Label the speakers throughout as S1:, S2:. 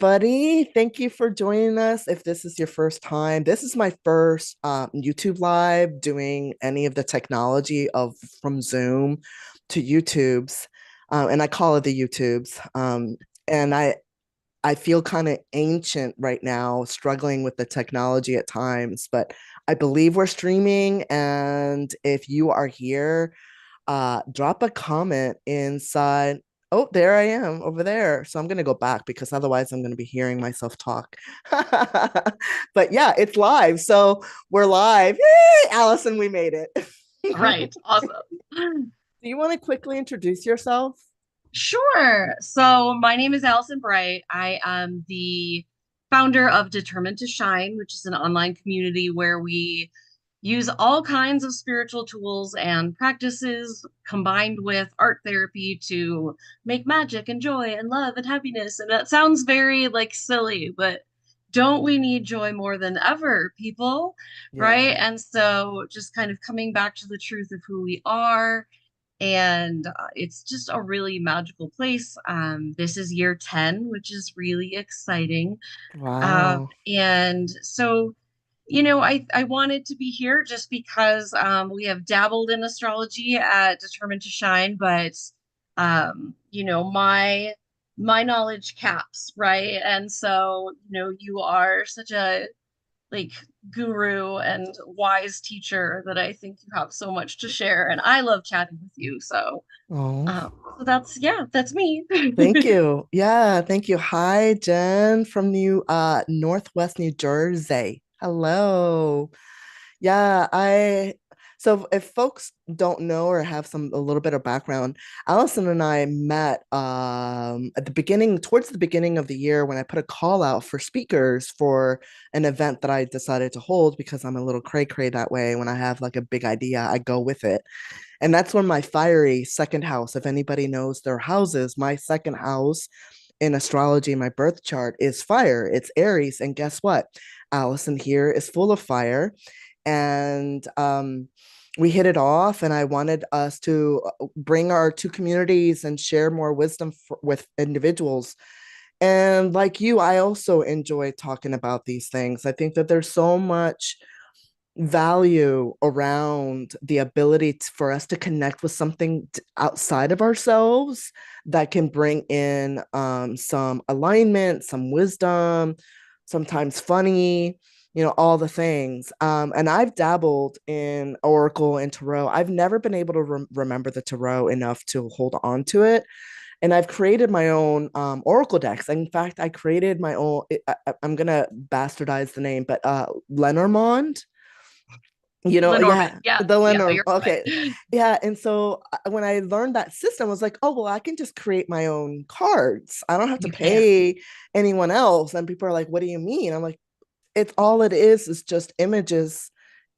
S1: everybody. Thank you for joining us. If this is your first time, this is my first YouTube live doing any of the technology of from Zoom to YouTube's, and I call it the YouTube's. And I feel kind of ancient right now, struggling with the technology at times, but I believe we're streaming. And if you are here, drop a comment inside. Oh, there I am over there. So I'm going to go back because otherwise I'm going to be hearing myself talk. But yeah, it's live. So we're live. Yay, Allison, we made it.
S2: Right. Awesome.
S1: Do you want to quickly introduce yourself?
S2: Sure. So my name is Allyson Bright. I am the founder of Determined to Shine, which is an online community where we use all kinds of spiritual tools and practices combined with art therapy to make magic and joy and love and happiness. And that sounds very like silly, but don't we need joy more than ever, people?
S1: Yeah.
S2: Right? And so just kind of coming back to the truth of who we are, and it's just a really magical place. This is year 10, which is really exciting.
S1: Wow.
S2: And so, I wanted to be here just because we have dabbled in astrology at Determined to Shine, but my knowledge caps, right? And so, you are such a like guru and wise teacher that I think you have so much to share, and I love chatting with you. So,
S1: Oh,
S2: so that's me.
S1: thank you. Yeah, thank you. Hi, Jen from Northwest New Jersey. Hello. Yeah, I so if folks don't know or have a little bit of background, Allison and I met at the beginning, towards the beginning of the year when I put a call out for speakers for an event that I decided to hold because I'm a little cray cray that way. When I have like a big idea, I go with it. And that's when my fiery second house, if anybody knows their houses, my second house in astrology, my birth chart is fire. It's Aries. And guess what? Allison here is full of fire. And we hit it off, and I wanted us to bring our two communities and share more wisdom with individuals. And like you, I also enjoy talking about these things. I think that there's so much value around the ability for us to connect with something outside of ourselves that can bring in some alignment, some wisdom, sometimes funny, all the things. And I've dabbled in Oracle and Tarot. I've never been able to remember the Tarot enough to hold on to it. And I've created my own Oracle decks. In fact, I created my own, I'm going to bastardize the name, but Lenormand.
S2: Lenormand.
S1: Yeah,
S2: Yeah,
S1: the
S2: yeah,
S1: Leonard.
S2: you're
S1: Okay.
S2: fine.
S1: Yeah. And so when I learned that system, I was like, oh, well, I can just create my own cards. I don't have to
S2: You can.
S1: pay anyone else. And people are like, what do you mean? I'm like, it's all it is just images,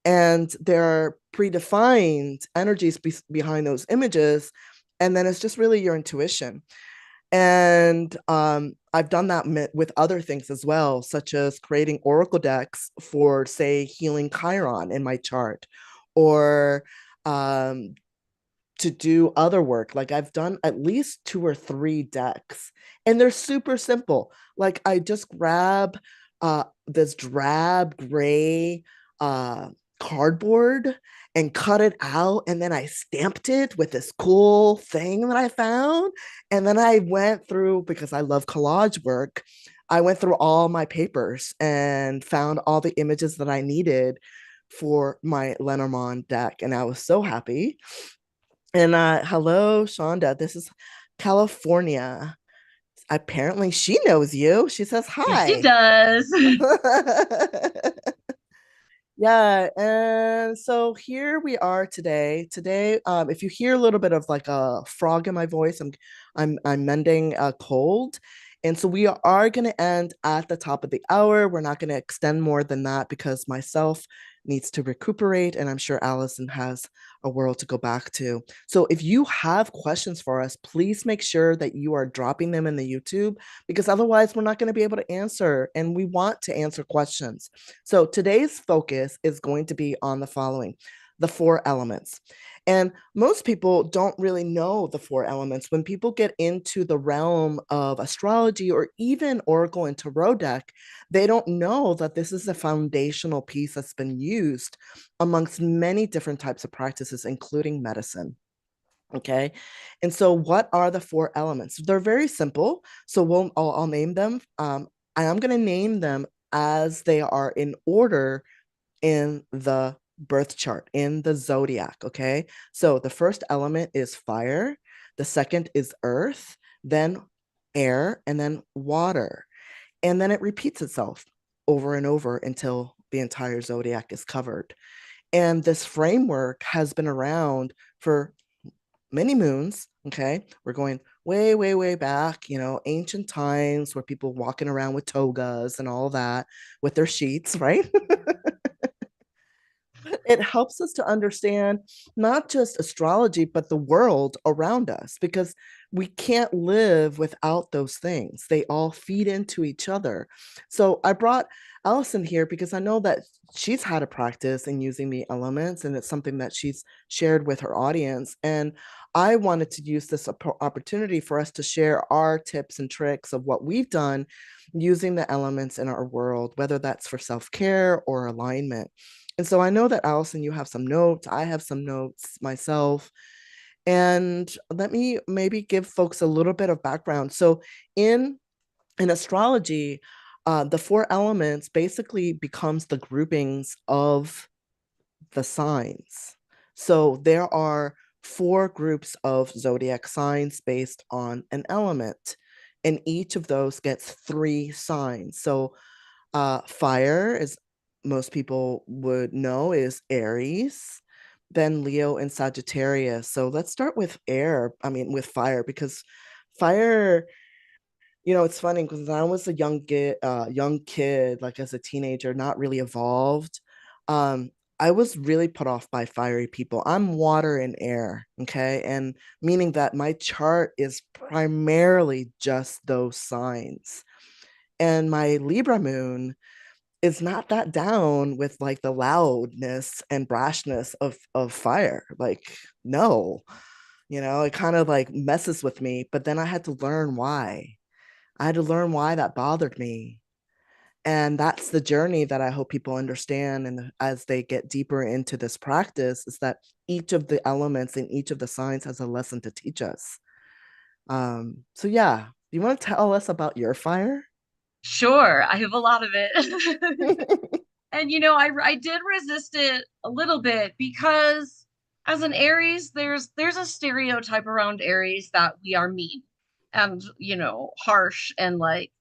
S1: and there are predefined energies behind those images. And then it's just really your intuition. And I've done that with other things as well, such as creating oracle decks for, say, healing Chiron in my chart, or um, to do other work. Like I've done at least two or three decks, and they're super simple. Like I just grab this drab gray uh, cardboard and cut it out, and then I stamped it with this cool thing that I found. And then I went through, because I love collage work, I went through all my papers and found all the images that I needed for my Lenormand deck, and I was so happy. And hello, Shonda. This is California. Apparently, she knows you. She says
S2: Yes, she
S1: hi.
S2: does.
S1: Yeah, and so here we are today. Today, if you hear a little bit of like a frog in my voice, I'm mending a cold, and so we are going to end at the top of the hour. We're not going to extend more than that because myself needs to recuperate, and I'm sure Allison has a world to go back to. So if you have questions for us, please make sure that you are dropping them in the YouTube, because otherwise we're not going to be able to answer, and we want to answer questions. So today's focus is going to be on the following: the four elements. And most people don't really know the four elements. When people get into the realm of astrology or even Oracle and Tarot deck, they don't know that this is a foundational piece that's been used amongst many different types of practices, including medicine. Okay. And so, what are the four elements? They're very simple. So, I'll name them. I am going to name them as they are in order in the birth chart, in the zodiac. Okay. So the first element is fire, the second is earth, then air, and then water. And then it repeats itself over and over until the entire zodiac is covered. And this framework has been around for many moons. Okay. We're going way, way, way back, ancient times where people walking around with togas and all that with their sheets, right? It helps us to understand not just astrology, but the world around us, because we can't live without those things. They all feed into each other. So I brought Allyson here because I know that she's had a practice in using the elements, and it's something that she's shared with her audience. And I wanted to use this opportunity for us to share our tips and tricks of what we've done using the elements in our world, whether that's for self care or alignment. And so I know that Allyson, you have some notes. I have some notes myself. And let me maybe give folks a little bit of background. So in astrology, the four elements basically becomes the groupings of the signs. So there are four groups of zodiac signs based on an element, and each of those gets three signs. So fire, as most people would know, is Aries, then Leo and Sagittarius. So let's start with with fire, because fire, it's funny because I was a young kid, like as a teenager, not really evolved. Um, I was really put off by fiery people. I'm water and air, okay? And meaning that my chart is primarily just those signs. And my Libra moon is not that down with like the loudness and brashness of fire. Like, no, it kind of like messes with me. But then I had to learn why. I had to learn why that bothered me. And that's the journey that I hope people understand. And as they get deeper into this practice, is that each of the elements and each of the signs has a lesson to teach us. So yeah, you want to tell us about your fire?
S2: Sure, I have a lot of it. And I did resist it a little bit because as an Aries, there's a stereotype around Aries that we are mean and harsh and like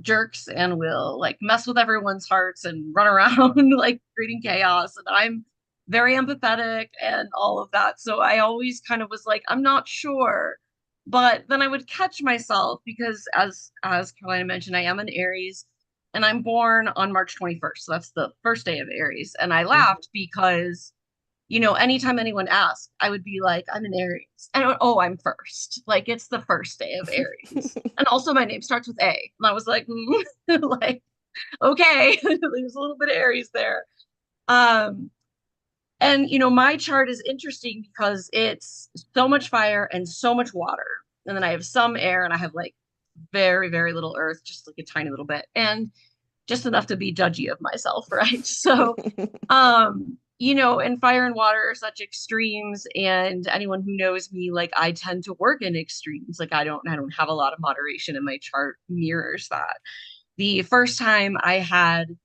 S2: jerks and will like mess with everyone's hearts and run around like creating chaos. And I'm very empathetic and all of that. So I always kind of was like, I'm not sure. But then I would catch myself because as Carolina mentioned, I am an Aries and I'm born on March 21st. So that's the first day of Aries. And I
S1: Mhm.
S2: laughed because anytime anyone asked, I would be like, I'm an Aries. And oh, I'm first. Like it's the first day of Aries. And also my name starts with A. And I was like, like, okay, there's a little bit of Aries there. Um, and my chart is interesting because it's so much fire and so much water. And then I have some air and I have like very, very little earth, just like a tiny little bit. And just enough to be judgy of myself, right? So and fire and water are such extremes, and anyone who knows me, like I tend to work in extremes. Like I don't have a lot of moderation, and my chart mirrors that. The first time I had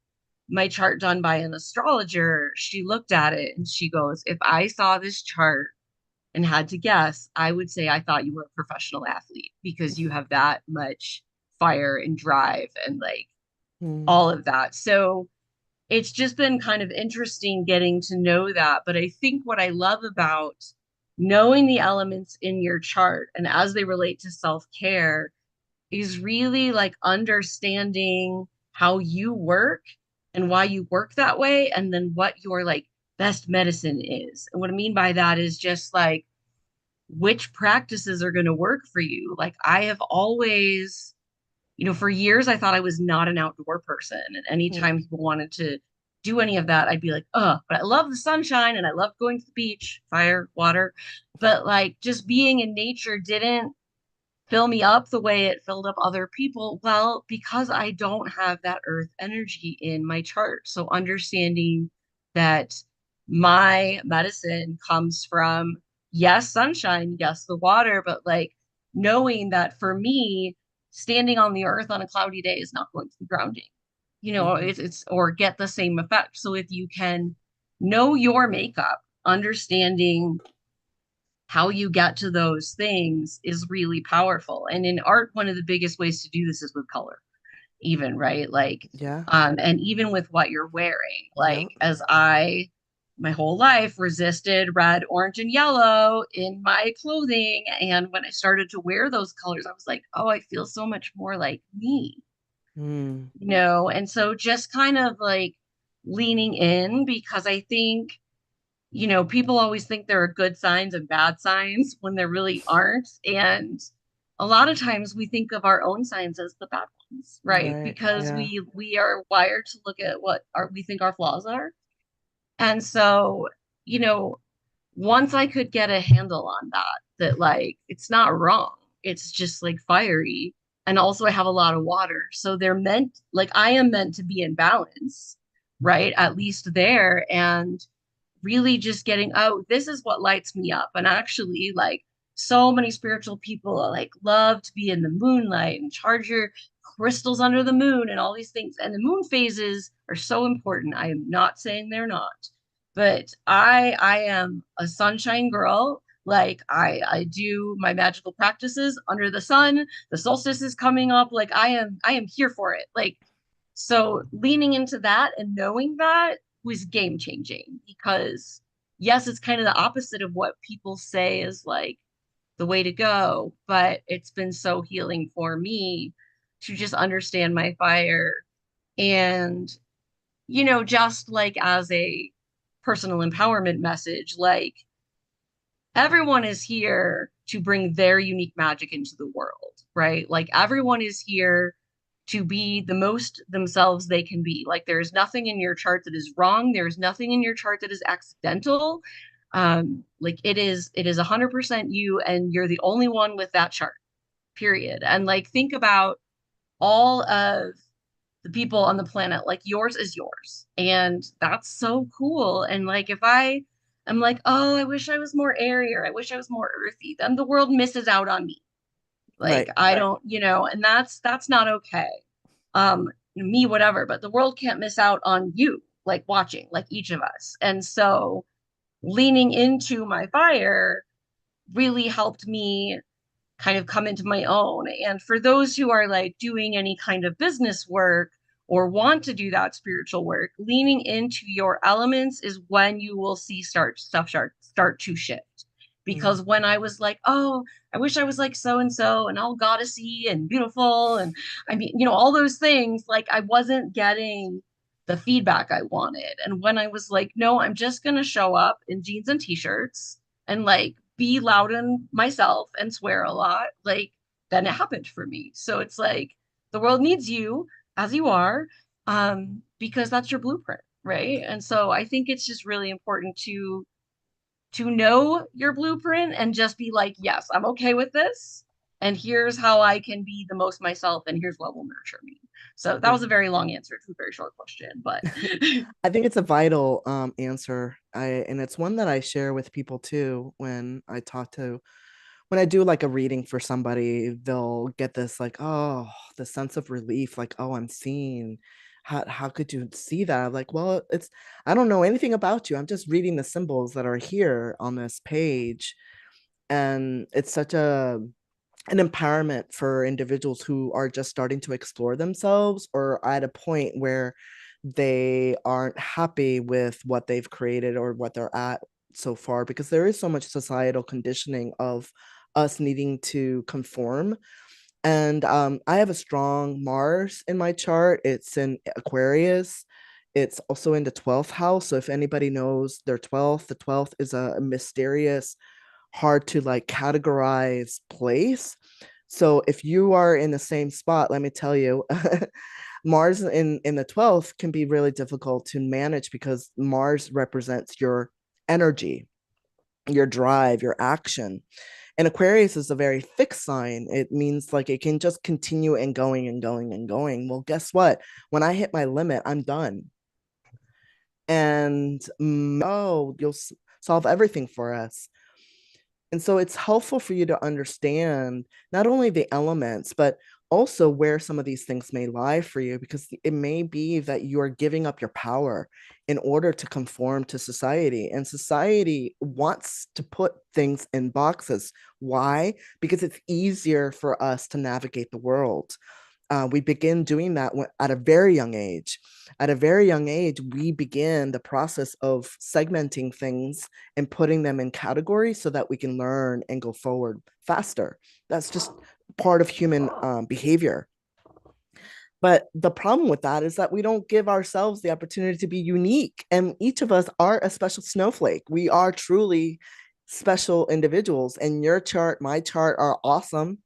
S2: my chart done by an astrologer, she looked at it and she goes, if I saw this chart and had to guess, I would say I thought you were a professional athlete because you have that much fire and drive and like
S1: Hmm.
S2: all of that. So it's just been kind of interesting getting to know that. But I think what I love about knowing the elements in your chart and as they relate to self care is really like understanding how you work and why you work that way, and then what your like best medicine is. And what I mean by that is just like which practices are going to work for you. Like I have always for years I thought I was not an outdoor person. And anytime
S1: Hmm.
S2: people wanted to do any of that, I'd be like, oh, but I love the sunshine and I love going to the beach, fire, water. But like just being in nature didn't fill me up the way it filled up other people. Well, because I don't have that earth energy in my chart. So understanding that my medicine comes from, yes, sunshine, yes, the water, but like knowing that for me, standing on the earth on a cloudy day is not going to be grounding.
S1: Hmm.
S2: It's or get the same effect. So if you can know your makeup, understanding how you get to those things is really powerful. And in art, one of the biggest ways to do this is with color, even, right? Like,
S1: Yeah.
S2: and even with what you're wearing,
S1: Yeah.
S2: like, as I, my whole life resisted red, orange, and yellow in my clothing. And when I started to wear those colors, I was like, oh, I feel so much more like me,
S1: Mm.
S2: And so just kind of like leaning in because I think people always think there are good signs and bad signs when there really aren't. And a lot of times we think of our own signs as the bad ones, right?
S1: Right.
S2: Because
S1: Yeah.
S2: we are wired to look at what we think our flaws are. And so, you know, once I could get a handle on that like it's not wrong. It's just like fiery. And also I have a lot of water. So they're meant like I am meant to be in balance, right? At least there. And really just getting, oh, this is what lights me up. And actually, like so many spiritual people like love to be in the moonlight and charge your crystals under the moon and all these things. And the moon phases are so important. I am not saying they're not, but I am a sunshine girl. Like I do my magical practices under the sun. The solstice is coming up. Like I am here for it. Like so leaning into that and knowing that was game changing because yes, it's kind of the opposite of what people say is like the way to go, but it's been so healing for me to just understand my fire and just like as a personal empowerment message, like everyone is here to bring their unique magic into the world, right? Like everyone is here to be the most themselves they can be. Like there's nothing in your chart that is wrong. There's nothing in your chart that is accidental. Like it is 100% you, and you're the only one with that chart, period. And like think about all of the people on the planet, like yours is yours. And that's so cool. And like if I am like, oh, I wish I was more airy or I wish I was more earthy, then the world misses out on me. Like
S1: Right.
S2: I don't, and that's not okay. Me, whatever, but the world can't miss out on you, like watching, like each of us. And so leaning into my fire really helped me kind of come into my own. And for those who are like doing any kind of business work or want to do that spiritual work, leaning into your elements is when you will see start to shift.
S1: Mm.
S2: Because when I was like, oh, I wish I was like so and all goddessy and beautiful, and I mean, all those things, like I wasn't getting the feedback I wanted. And when I was like, no, I'm just gonna show up in jeans and t-shirts and like be loud in myself and swear a lot, like then it happened for me. So it's like the world needs you as you are, because that's your blueprint, right? And so I think it's just really important to know your blueprint and just be like, yes, I'm okay with this. And here's how I can be the most myself, and here's what will nurture me. So that
S1: Yeah.
S2: was a very long answer to a very short question, but
S1: I think it's a vital answer. And it's one that I share with people too when I do like a reading for somebody, they'll get this like, oh, the sense of relief, like, oh, I'm seen. How could you see that? I'm like, well, it's I don't know anything about you. I'm just reading the symbols that are here on this page. And it's such an empowerment for individuals who are just starting to explore themselves or at a point where they aren't happy with what they've created or what they're at so far, because there is so much societal conditioning of us needing to conform. And I have a strong Mars in my chart. It's in Aquarius. It's also in the 12th house. So if anybody knows their 12th, the 12th is a mysterious, hard to like categorize place. So if you are in the same spot, let me tell you, Mars in the 12th can be really difficult to manage because Mars represents your energy, your drive, your action. And Aquarius is a very fixed sign. It means like it can just continue and going and going and going. Well, guess what? When I hit my limit, I'm done. And oh, you'll solve everything for us. And so it's helpful for you to understand not only the elements, but also where some of these things may lie for you, because it may be that you are giving up your power in order to conform to society. And society wants to put things in boxes. Why? Because it's easier for us to navigate the world. We begin doing that at a very young age. At a very young age, we begin the process of segmenting things and putting them in categories so that we can learn and go forward faster. That's just part of human behavior. But the problem with that is that we don't give ourselves the opportunity to be unique. And each of us are a special snowflake. We are truly special individuals. And your chart, my chart are awesome.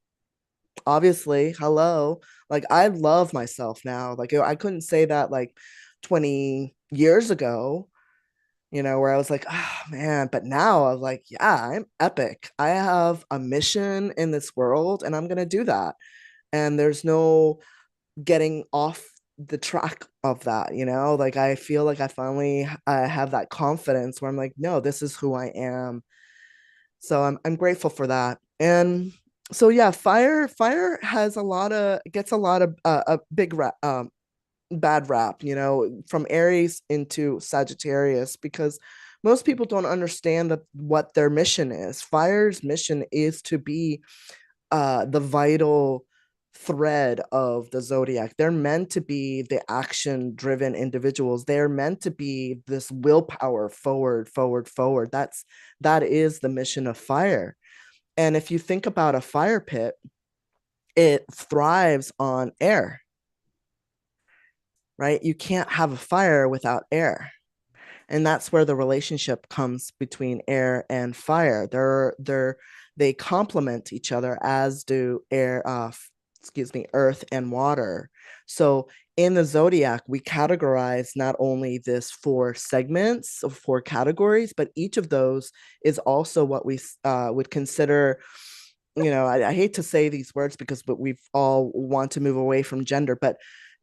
S1: Obviously, hello. Like I love myself now. Like I couldn't say that like 20 years ago, where I was like, oh man, but now I'm like, yeah, I'm epic. I have a mission in this world and I'm gonna do that. And there's no getting off the track of that, like I feel like I finally have that confidence where I'm like, no, this is who I am. So I'm grateful for that. And so yeah, fire has a lot of gets a lot of a big bad rap, from Aries into Sagittarius, because most people don't understand that what their mission is. Fire's mission is to be the vital thread of the zodiac. They're meant to be the action driven individuals. They're meant to be this willpower forward, forward, forward. That is the mission of fire. And if you think about a fire pit, it thrives on air, right? You can't have a fire without air. And that's where the relationship comes between air and fire. They complement each other, as do earth and water. So in the zodiac, we categorize not only this four segments of four categories, but each of those is also what we would consider. I hate to say these words because but we've all want to move away from gender, but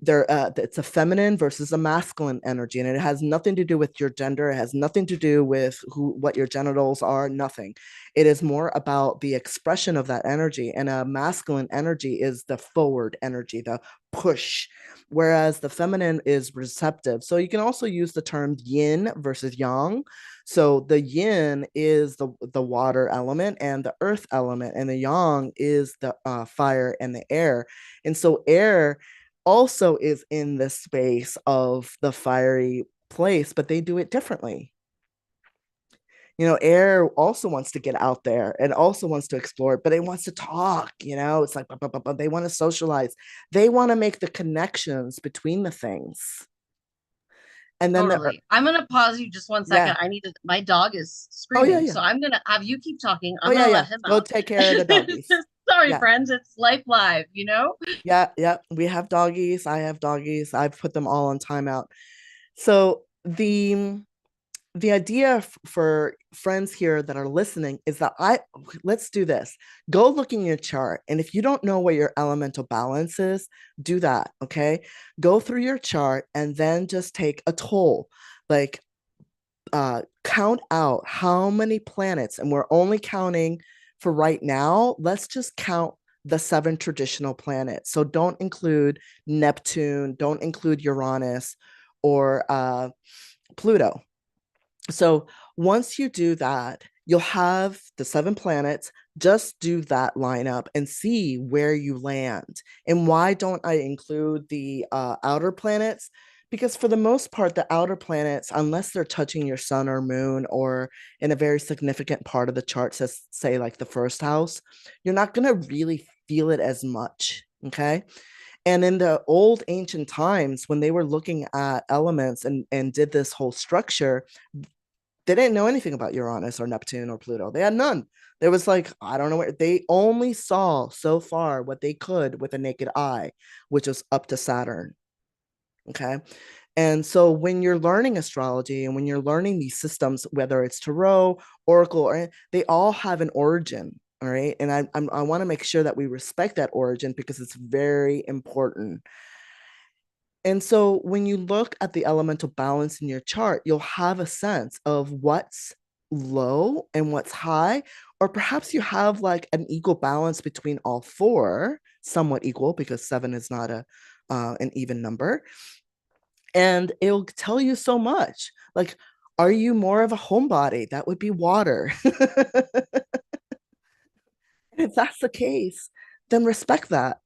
S1: it's a feminine versus a masculine energy, and it has nothing to do with your gender. It has nothing to do with what your genitals are. Nothing. It is more about the expression of that energy, and a masculine energy is the forward energy, the push, whereas the feminine is receptive. So you can also use the term yin versus yang. So the yin is the water element and the earth element, and the yang is the fire and the air. And so air also is in the space of the fiery place, but they do it differently. Air also wants to get out there and also wants to explore, but it wants to talk. It's like they want to socialize. They want to make the connections between the things. And then
S2: Totally. I'm gonna pause you just one
S1: yeah.
S2: second. My dog is
S1: Oh yeah,
S2: screaming,
S1: yeah.
S2: so I'm gonna have you keep talking.
S1: Oh
S2: I'm
S1: yeah,
S2: gonna
S1: yeah.
S2: let him
S1: Go
S2: out.
S1: take care of the doggies.
S2: Sorry,
S1: Yeah.
S2: friends, it's life live, you know?
S1: Yeah, yeah. We have doggies. I have doggies. I've put them all on timeout. So the idea for friends here that are listening is that let's do this. Go look in your chart, and if you don't know where your elemental balance is, do that. Okay, go through your chart and then just take a toll, like count out how many planets, and we're only counting for right now. Let's just count the seven traditional planets. So don't include Neptune, don't include Uranus or Pluto. So once you do that, you'll have the seven planets. Just do that lineup and see where you land. And why don't I include the outer planets? Because for the most part, the outer planets, unless they're touching your sun or moon or in a very significant part of the chart, says, say like the first house, you're not going to really feel it as much. Okay. And in the old ancient times, when they were looking at elements and did this whole structure, they didn't know anything about Uranus or Neptune or Pluto. They had none. There was like, I don't know where they only saw so far what they could with a naked eye, which was up to Saturn. Okay. And so when you're learning astrology and when you're learning these systems, whether it's tarot, oracle, or they all have an origin. All right. And I want to make sure that we respect that origin because it's very important. And so when you look at the elemental balance in your chart, you'll have a sense of what's low and what's high, or perhaps you have like an equal balance between all four, somewhat equal because seven is not a an even number, and it'll tell you so much. Like, are you more of a homebody? That would be water. If that's the case, then respect that,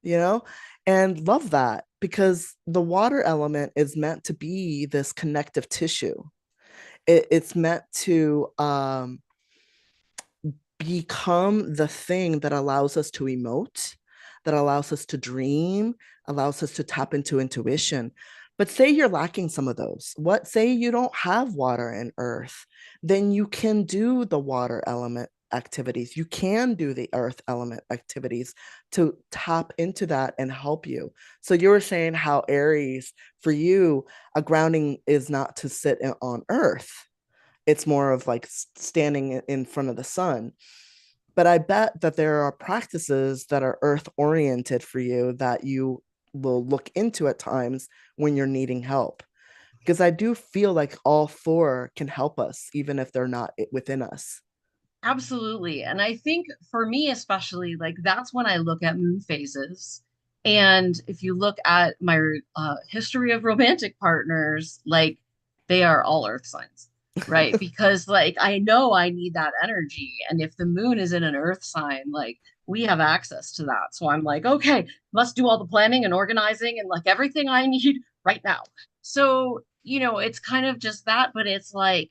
S1: you know, and love that because the water element is meant to be this connective tissue. It's meant to become the thing that allows us to emote, that allows us to dream, allows us to tap into intuition. But say you're lacking some of those. What say you don't have water and earth, then you can do the water element activities. You can do the earth element activities to tap into that and help you. So you were saying how Aries, for you, a grounding is not to sit on earth. It's more of like standing in front of the sun. But I bet that there are practices that are earth oriented for you that you will look into at times when you're needing help. Because I do feel like all four can help us, even if they're not within us.
S2: Absolutely. And I think for me, especially, like that's when I look at moon phases. And if you look at my history of romantic partners, like they are all earth signs, right? Because like I know I need that energy. And if the moon is in an earth sign, like we have access to that. So I'm like, okay, must do all the planning and organizing and like everything I need right now. So, it's kind of just that, but it's like,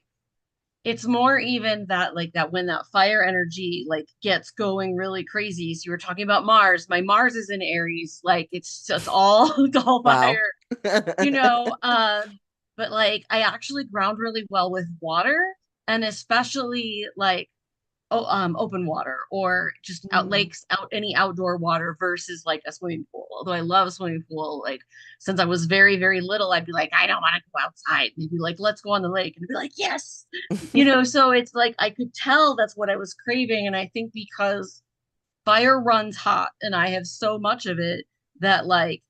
S2: it's more even that like that when that fire energy like gets going really crazy. So you were talking about Mars. My Mars is in Aries. Like it's just all it's all
S1: Wow.
S2: fire, you know. But like I actually ground really well with water and especially like open water or just out
S1: Mm.
S2: lakes, out any outdoor water versus like a swimming pool. Although I love a swimming pool, like since I was very, very little, I'd be like, I don't want to go outside. And they'd be like, let's go on the lake. And I'd be like, yes. So it's like I could tell that's what I was craving. And I think because fire runs hot and I have so much of it that like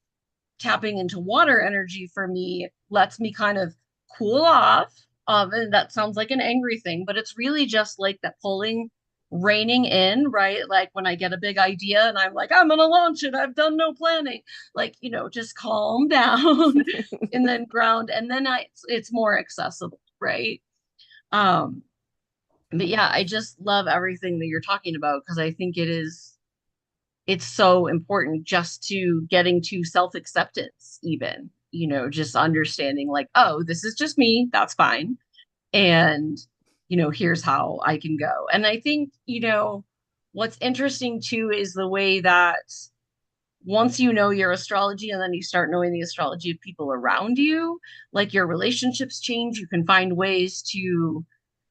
S2: tapping into water energy for me lets me kind of cool off. And that sounds like an angry thing, but it's really just like that pulling, reining in, right? Like when I get a big idea and I'm like, I'm gonna launch it. I've done no planning. Like, just calm down and then ground, and then it's more accessible, right? Um, but yeah, I just love everything that you're talking about because I think it's so important just to getting to self-acceptance even, just understanding like, oh, this is just me, that's fine. And here's how I can go. And I think what's interesting too is the way that once you know your astrology and then you start knowing the astrology of people around you, like your relationships change. You can find ways to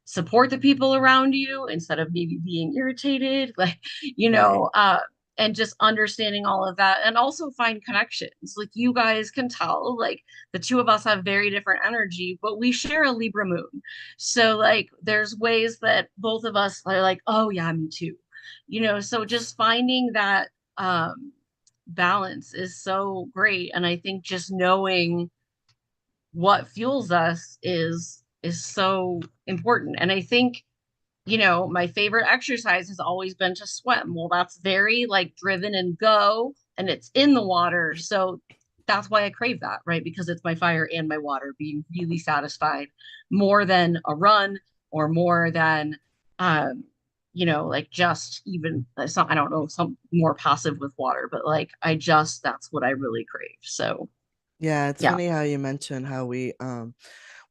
S2: support the people around you instead of maybe being irritated, like,
S1: Right.
S2: and just understanding all of that and also find connections. Like you guys can tell, like the two of us have very different energy, but we share a Libra moon. So like there's ways that both of us are like, oh yeah, me too. So just finding that balance is so great. And I think just knowing what fuels us is so important. And I think, my favorite exercise has always been to swim. Well, that's very like driven and go, and it's in the water. So that's why I crave that, right? Because it's my fire and my water being really satisfied more than a run or more than like just even some, I don't know, some more passive with water, but like that's what I really crave. So
S1: Yeah, it's
S2: yeah.
S1: funny how you mentioned how we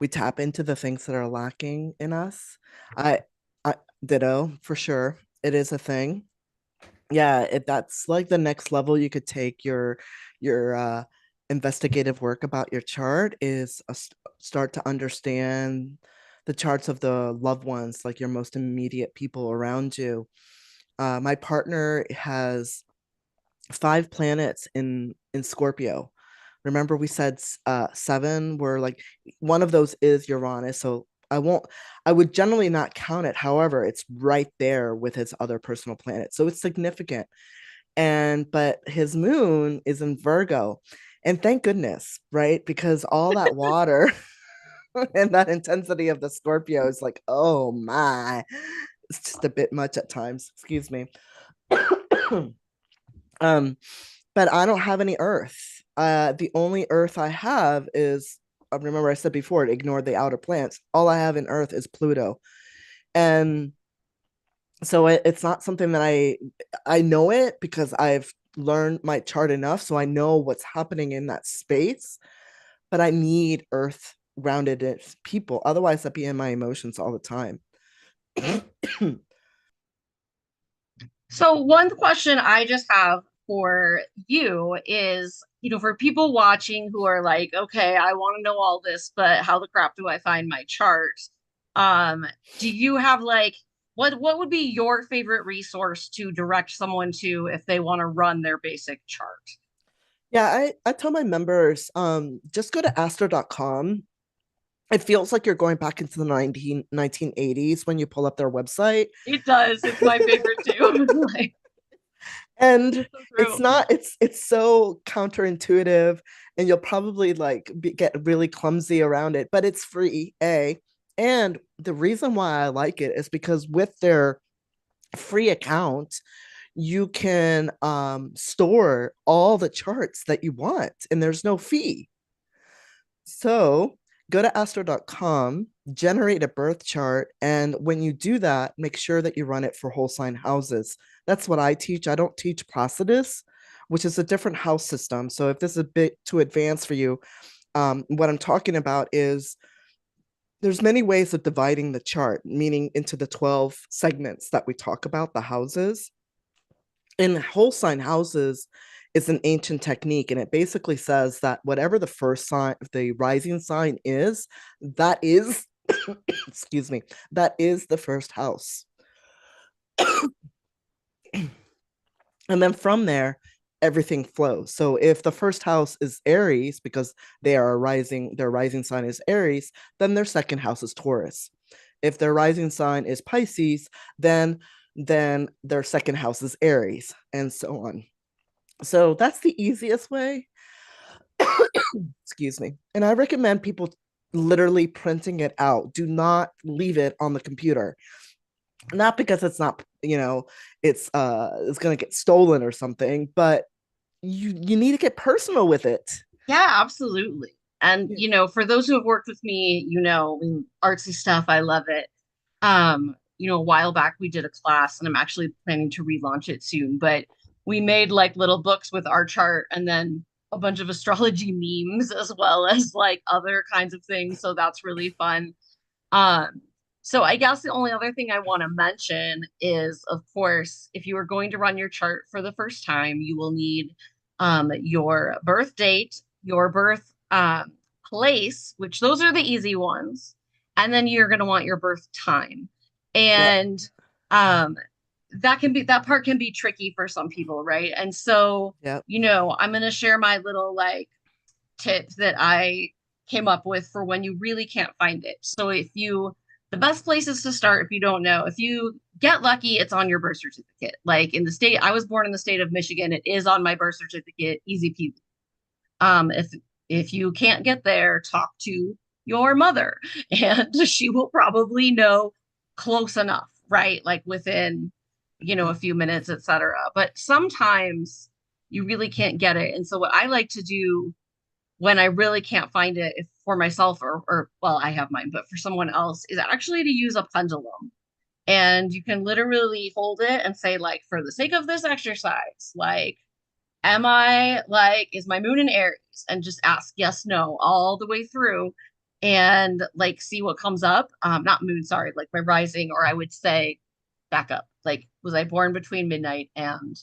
S1: tap into the things that are lacking in us. I I ditto for sure. It is a thing. Yeah, that's like the next level you could take your investigative work about your chart is start to understand the charts of the loved ones, like your most immediate people around you. My partner has 5 planets in Scorpio. Remember we said seven were like one of those is Uranus. So I would generally not count it. However, it's right there with his other personal planets. So it's significant. But his moon is in Virgo. And thank goodness, right? Because all that water and that intensity of the Scorpio is like, oh my, it's just a bit much at times. Excuse me. um, but I don't have any Earth. The only Earth I have is, remember I said before, ignore the outer planets. All I have in Earth is Pluto, and so it's not something that I know it because I've learned my chart enough, so I know what's happening in that space. But I need Earth grounded people, otherwise I'd be in my emotions all the time.
S2: So one question I just have for you is, for people watching who are like, okay, I want to know all this, but how the crap do I find my chart? Um, do you have like what would be your favorite resource to direct someone to if they want to run their basic chart?
S1: Yeah, I tell my members, just go to astro.com. It feels like you're going back into the 1980s when you pull up their website.
S2: It does. It's my favorite too. Like,
S1: And
S2: so
S1: it's
S2: true.
S1: not, it's so counterintuitive, and you'll probably like get really clumsy around it, but it's free, A. And the reason why I like it is because with their free account, you can store all the charts that you want, and there's no fee. So go to astro.com, generate a birth chart. And when you do that, make sure that you run it for whole sign houses. That's what I teach. I don't teach Placidus, which is a different house system. So if this is a bit too advanced for you, what I'm talking about is there's many ways of dividing the chart, meaning into the 12 segments that we talk about, the houses. In whole sign houses is an ancient technique, and it basically says that whatever the first sign, the rising sign is, that is excuse me, that is the first house. And then from there, everything flows. So if the first house is Aries, because their rising sign is Aries, then their second house is Taurus. If their rising sign is Pisces, then their second house is Aries, and so on. So that's the easiest way. Excuse me. And I recommend people literally printing it out. Do not leave it on the computer. Not because it's not, it's going to get stolen or something, but you need to get personal with it.
S2: Yeah, absolutely. And
S1: Yeah.
S2: for those who have worked with me, artsy stuff, I love it. A while back we did a class and I'm actually planning to relaunch it soon, but we made like little books with our chart and then a bunch of astrology memes as well as like other kinds of things. So that's really fun. Um, so I guess the only other thing I want to mention is, of course, if you are going to run your chart for the first time, you will need your birth date, your birth place, which those are the easy ones, and then you're going to want your birth time.
S1: Yep.
S2: And um, that part can be tricky for some people, right? And so,
S1: Yep.
S2: I'm going to share my little like tips that I came up with for when you really can't find it. So the best places to start if you don't know, if you get lucky, it's on your birth certificate. Like in the state, I was born in the state of Michigan. It is on my birth certificate, easy peasy. If you can't get there, talk to your mother, and she will probably know close enough, right? Like within, a few minutes, etc. But sometimes you really can't get it. And so what I like to do when I really can't find it if for myself or well, I have mine, but for someone else is actually to use a pendulum. And you can literally hold it and say, like, for the sake of this exercise, like, is my moon in Aries? And just ask yes, no, all the way through and like see what comes up. Not moon, sorry, like my rising, or I would say back up. Like, was I born between midnight and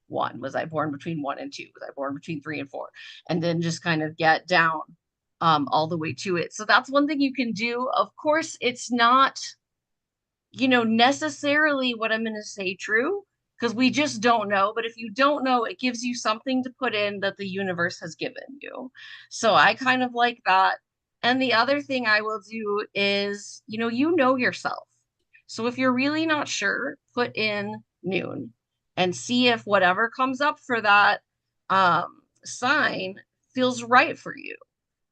S2: one? Was I born between one and two? Was I born between three and four? And then just kind of get down all the way to it. So that's one thing you can do. Of course, it's not necessarily what I'm going to say true because we just don't know. But if you don't know, it gives you something to put in that the universe has given you. So I kind of like that. And the other thing I will do is, you know yourself. So if you're really not sure, put in noon and see if whatever comes up for that sign feels right for you.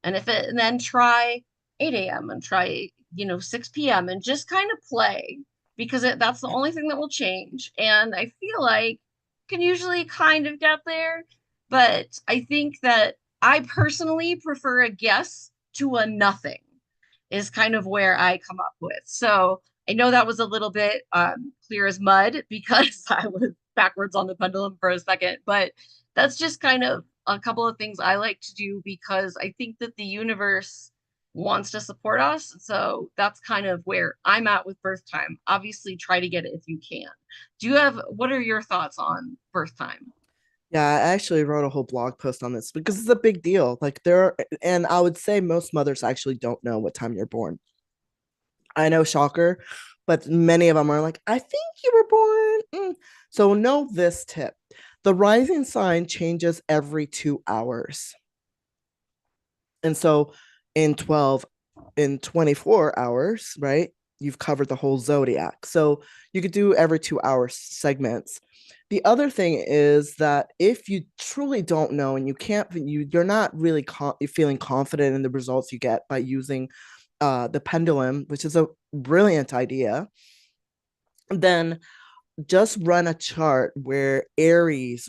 S2: And then try 8 a.m. and try, 6 p.m. and just kind of play because that's the only thing that will change. And I feel like you can usually kind of get there, but I think that I personally prefer a guess to a nothing is kind of where I come up with. So I know that was a little bit clear as mud because I was backwards on the pendulum for a second, but that's just kind of a couple of things I like to do because I think that the universe wants to support us. So that's kind of where I'm at with birth time. Obviously, try to get it if you can. What are your thoughts on birth time?
S1: Yeah, I actually wrote a whole blog post on this because it's a big deal. Like and I would say most mothers actually don't know what time you're born. I know, shocker, but many of them are like, I think you were born. So know this tip. The rising sign changes every 2 hours. And so in 24 hours, right? You've covered the whole zodiac. So you could do every 2 hour segments. The other thing is that if you truly don't know and you're not really feeling confident in the results you get by using the pendulum, which is a brilliant idea, then just run a chart where Aries,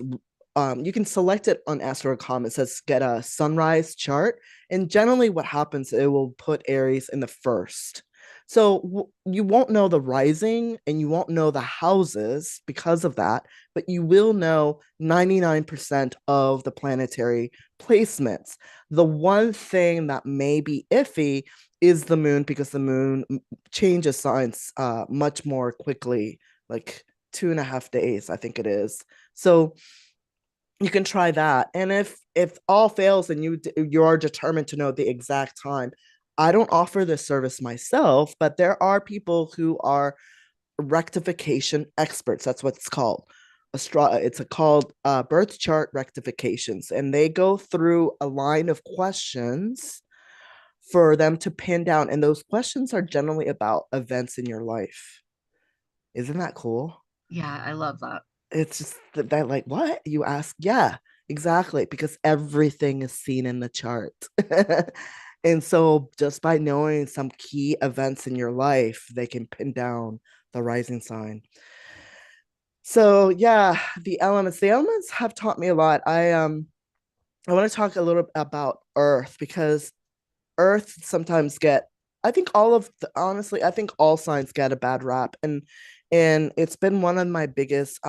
S1: you can select it on Astrology. It says get a sunrise chart. And generally, what happens, it will put Aries in the first. So you won't know the rising and you won't know the houses because of that, but you will know 99% of the planetary placements. The one thing that may be iffy is the moon because the moon changes signs much more quickly, like 2.5 days, I think it is. So you can try that. And if all fails and you are determined to know the exact time, I don't offer this service myself, but there are people who are rectification experts. That's what it's called. It's called birth chart rectifications, and they go through a line of questions for them to pin down. And those questions are generally about events in your life. Isn't that cool?
S2: Yeah, I love that.
S1: It's just that like, what you ask? Yeah, exactly, because everything is seen in the chart. And so just by knowing some key events in your life, they can pin down the rising sign. So yeah, the elements have taught me a lot. I want to talk a little about earth because earth sometimes get, I think honestly, I think all signs get a bad rap. And it's been one of my biggest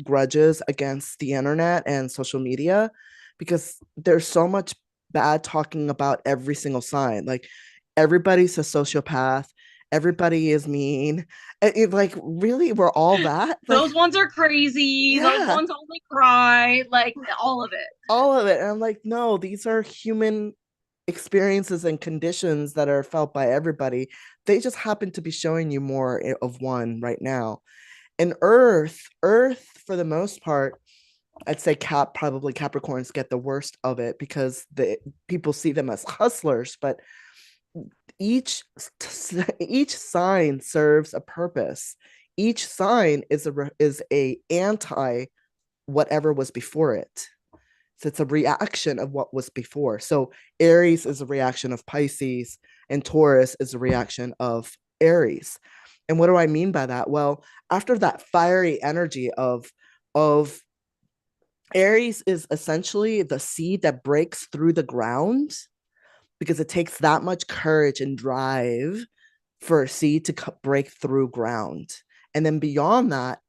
S1: grudges against the internet and social media because there's so much bad talking about every single sign. Like everybody's a sociopath, everybody is mean. Like really, we're all that. Like,
S2: Those ones are crazy. Those
S1: yeah,
S2: ones only cry, like all of it.
S1: all of it. And I'm like, no, these are human experiences and conditions that are felt by everybody. They just happen to be showing you more of one right now. And Earth, for the most part, I'd say probably Capricorns get the worst of it because the people see them as hustlers, but each each sign serves a purpose. Each sign is a anti whatever was before it. So it's a reaction of what was before. So Aries is a reaction of Pisces, and Taurus is a reaction of Aries. And what do I mean by that? Well, after that fiery energy of Aries is essentially the seed that breaks through the ground because it takes that much courage and drive for a seed to break through ground. And then beyond that,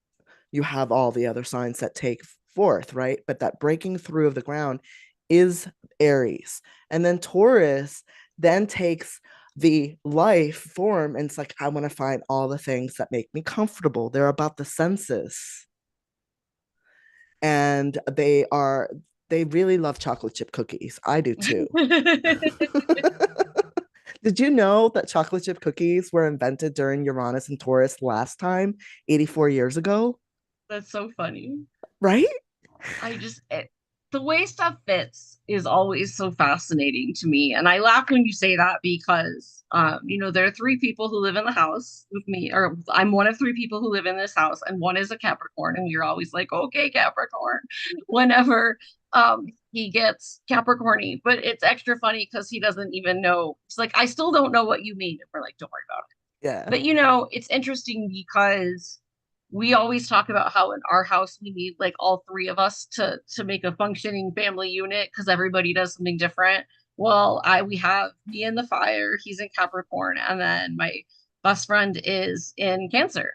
S1: you have all the other signs that take forth, right? But that breaking through of the ground is Aries. And then Taurus then takes the life form and it's like, I want to find all the things that make me comfortable. They're about the senses. And they really love chocolate chip cookies. I do too. Did you know that chocolate chip cookies were invented during Uranus and Taurus last time, 84 years ago?
S2: That's so funny.
S1: right?
S2: I just the way stuff fits is always so fascinating to me. And I laugh when you say that because there are three people who live in the house with me, or I'm one of three people who live in this house, and one is a Capricorn, and we're always like, okay, Capricorn, whenever he gets Capricorny. But it's extra funny because he doesn't even know. It's like, I still don't know what you mean. And we're like, don't worry about it.
S1: Yeah.
S2: But it's interesting because we always talk about how in our house we need like all three of us to make a functioning family unit because everybody does something different. Well, I we have me in the fire, he's in Capricorn, and then my best friend is in Cancer,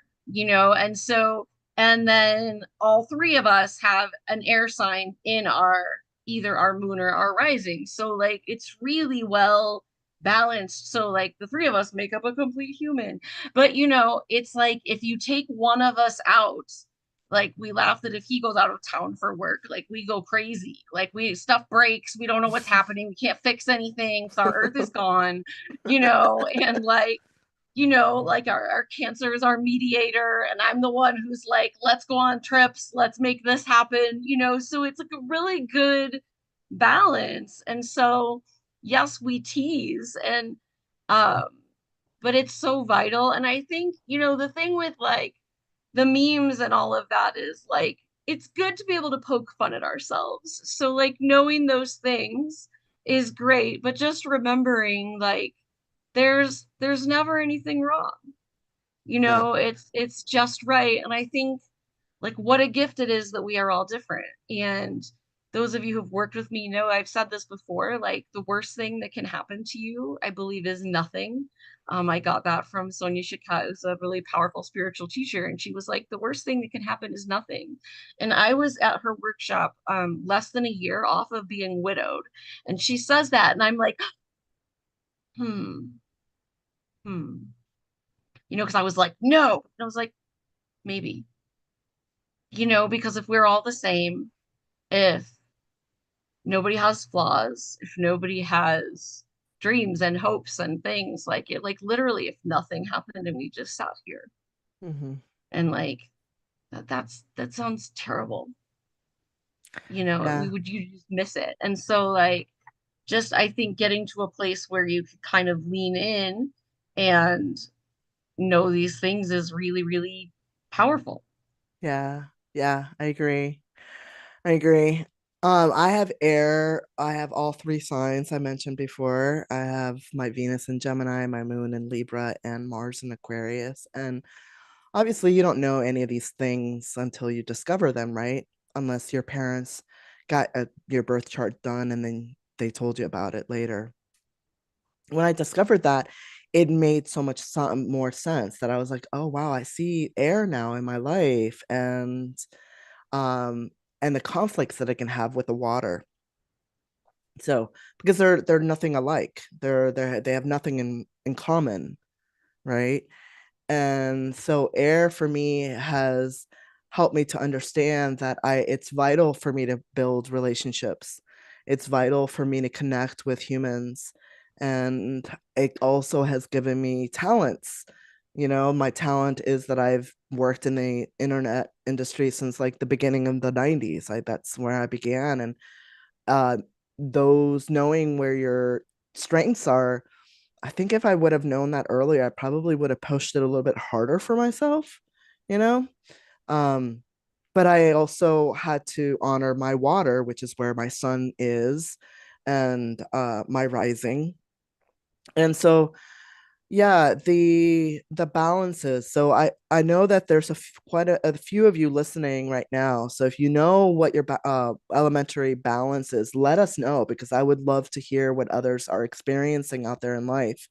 S2: and then all three of us have an air sign in our either our moon or our rising. So like it's really well balanced. So like the three of us make up a complete human. But it's like if you take one of us out, like we laugh that if he goes out of town for work, like we go crazy. Like we stuff breaks, we don't know what's happening, we can't fix anything because our earth is gone, and like our cancer is our mediator, and I'm the one who's like, let's go on trips, let's make this happen, so it's like a really good balance. And so, yes, we tease, and um, but it's so vital. And I think, the thing with like the memes and all of that is like, it's good to be able to poke fun at ourselves. So, like, knowing those things is great, but just remembering like there's never anything wrong.
S1: No.
S2: It's just right. And I think like what a gift it is that we are all different. And those of you who've worked with me know I've said this before, like the worst thing that can happen to you, I believe, is nothing. I got that from Sonia Shikha, who's a really powerful spiritual teacher, and she was like, the worst thing that can happen is nothing. And I was at her workshop less than a year off of being widowed, and she says that, and I'm like, hmm, hmm, because I was like, no, and I was like, maybe, because if we're all the same, if nobody has flaws, if nobody has dreams and hopes and things like it, like literally, if nothing happened and we just sat here
S1: Hmm.
S2: and like that sounds terrible,
S1: Yeah.
S2: we would you just miss it. And so like just I think getting to a place where you can kind of lean in and know these things is really, really powerful.
S1: Yeah. Yeah. I agree. I agree. I have air. I have all three signs I mentioned before. I have my Venus in Gemini, my moon in Libra, and Mars in Aquarius. And obviously, you don't know any of these things until you discover them, right? Unless your parents got your birth chart done and then they told you about it later. When I discovered that, it made so much more sense that I was like, oh wow, I see air now in my life, um and the conflicts that it can have with the water. So because they're nothing alike, they have nothing in common, right? And so air for me has helped me to understand that I it's vital for me to build relationships. It's vital for me to connect with humans. And it also has given me talents. My talent is that I've worked in the internet industry since like the beginning of the 90s. That's where I began. And uh, those knowing where your strengths are, I think if I would have known that earlier, I probably would have pushed it a little bit harder for myself, you know? Um, but I also had to honor my water, which is where my sun is, and my rising. And so yeah, the balances. So I know that there's quite a few of you listening right now. So if you know what your elementary balance is, let us know because I would love to hear what others are experiencing out there in life.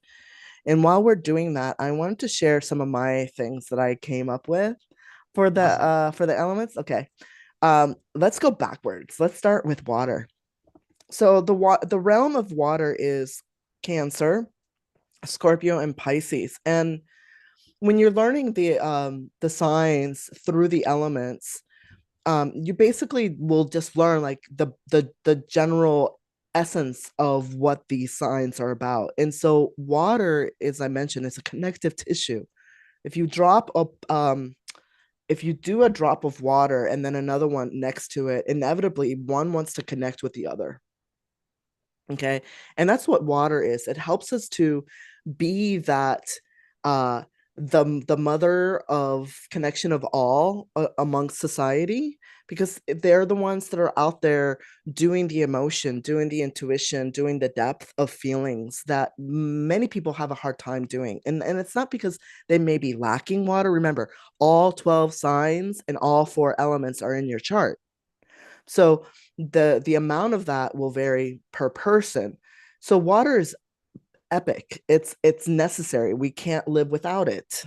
S1: And while we're doing that, I wanted to share some of my things that I came up with
S2: Awesome.
S1: for the elements. Okay. Let's go backwards. Let's start with water. So the realm of water is Cancer, Scorpio, and Pisces. And when you're learning the signs through the elements, you basically will just learn like the general essence of what these signs are about. And so water, as I mentioned, is a connective tissue. If you drop if you do a drop of water and then another one next to it, inevitably one wants to connect with the other. Okay. And that's what water is. It helps us to be that uh the mother of connection of all amongst society, because they're the ones that are out there doing the emotion, doing the intuition, doing the depth of feelings that many people have a hard time doing. And it's not because they may be lacking water. Remember, all 12 signs and all four elements are in your chart. So the amount of that will vary per person. So water is epic. It's necessary. We can't live without it.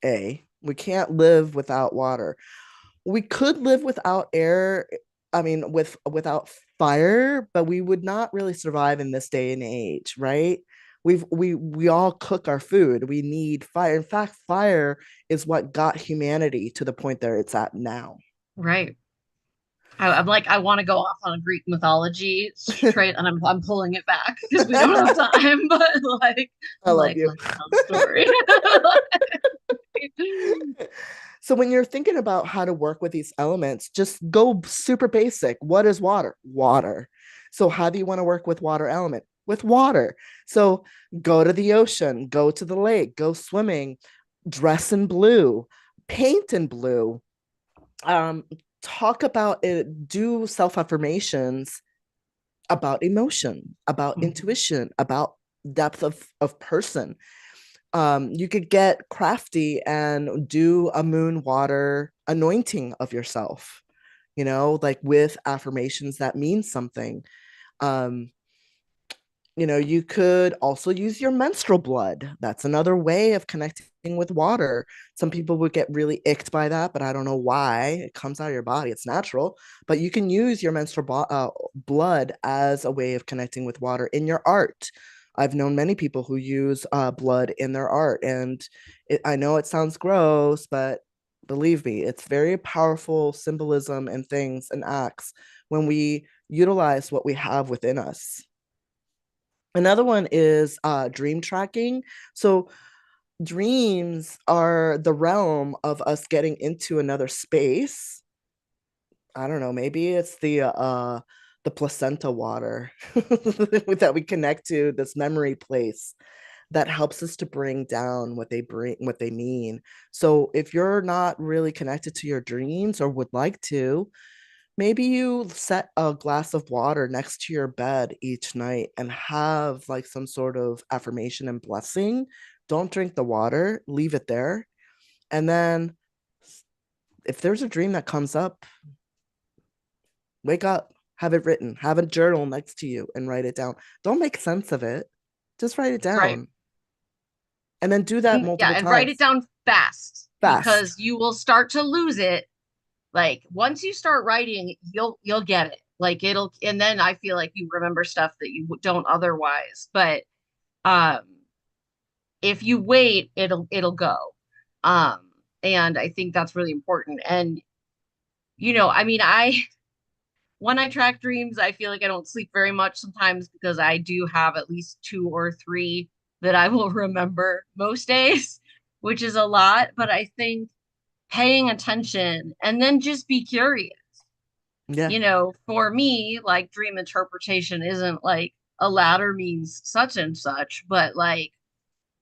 S1: We can't live without water. We could live without air, I mean without fire, but we would not really survive in this day and age, right? We all cook our food. We need fire. In fact, fire is what got humanity to the point that it's at now.
S2: Right. I'm like, I want to go off on a Greek mythology straight, and I'm pulling it back because we don't have time. But like,
S1: I
S2: I'm
S1: love
S2: like,
S1: you.
S2: let's tell the story.
S1: So when you're thinking about how to work with these elements, just go super basic. What is water? Water. So how do you want to work with water element? With water. So go to the ocean, go to the lake, go swimming, dress in blue, paint in blue. Um, talk about it, do self affirmations about emotion, about intuition, about depth of person. You could get crafty and do a moon water anointing of yourself, like with affirmations that mean something. Um, you could also use your menstrual blood. That's another way of connecting with water. Some people would get really icked by that, but I don't know why. It comes out of your body, it's natural. But you can use your blood as a way of connecting with water in your art. I've known many people who use blood in their art, and I know it sounds gross, but believe me, it's very powerful symbolism and things and acts when we utilize what we have within us. Another one is dream tracking. So dreams are the realm of us getting into another space. I don't know, maybe it's the placenta water that we connect to, this memory place that helps us to bring down what they mean. So if you're not really connected to your dreams or would like to, maybe you set a glass of water next to your bed each night and have like some sort of affirmation and blessing. Don't drink the water, leave it there. And then if there's a dream that comes up, wake up, have it written, have a journal next to you and write it down. Don't make sense of it, just write it
S2: Right.
S1: down. And then do that
S2: And yeah,
S1: multiple
S2: and write it
S1: times
S2: down fast
S1: fast.
S2: because you will start to lose it. Like once you start writing, you'll get it. Like it'll, and then I feel like you remember stuff that you don't otherwise. But um, if you wait, it'll go. Um, and I think that's really important. And I mean, I when I track dreams, I feel like I don't sleep very much sometimes because I do have at least two or three that I will remember most days, which is a lot. But I think paying attention and then just be curious.
S1: Yeah.
S2: For me, like dream interpretation isn't like a ladder means such and such, but like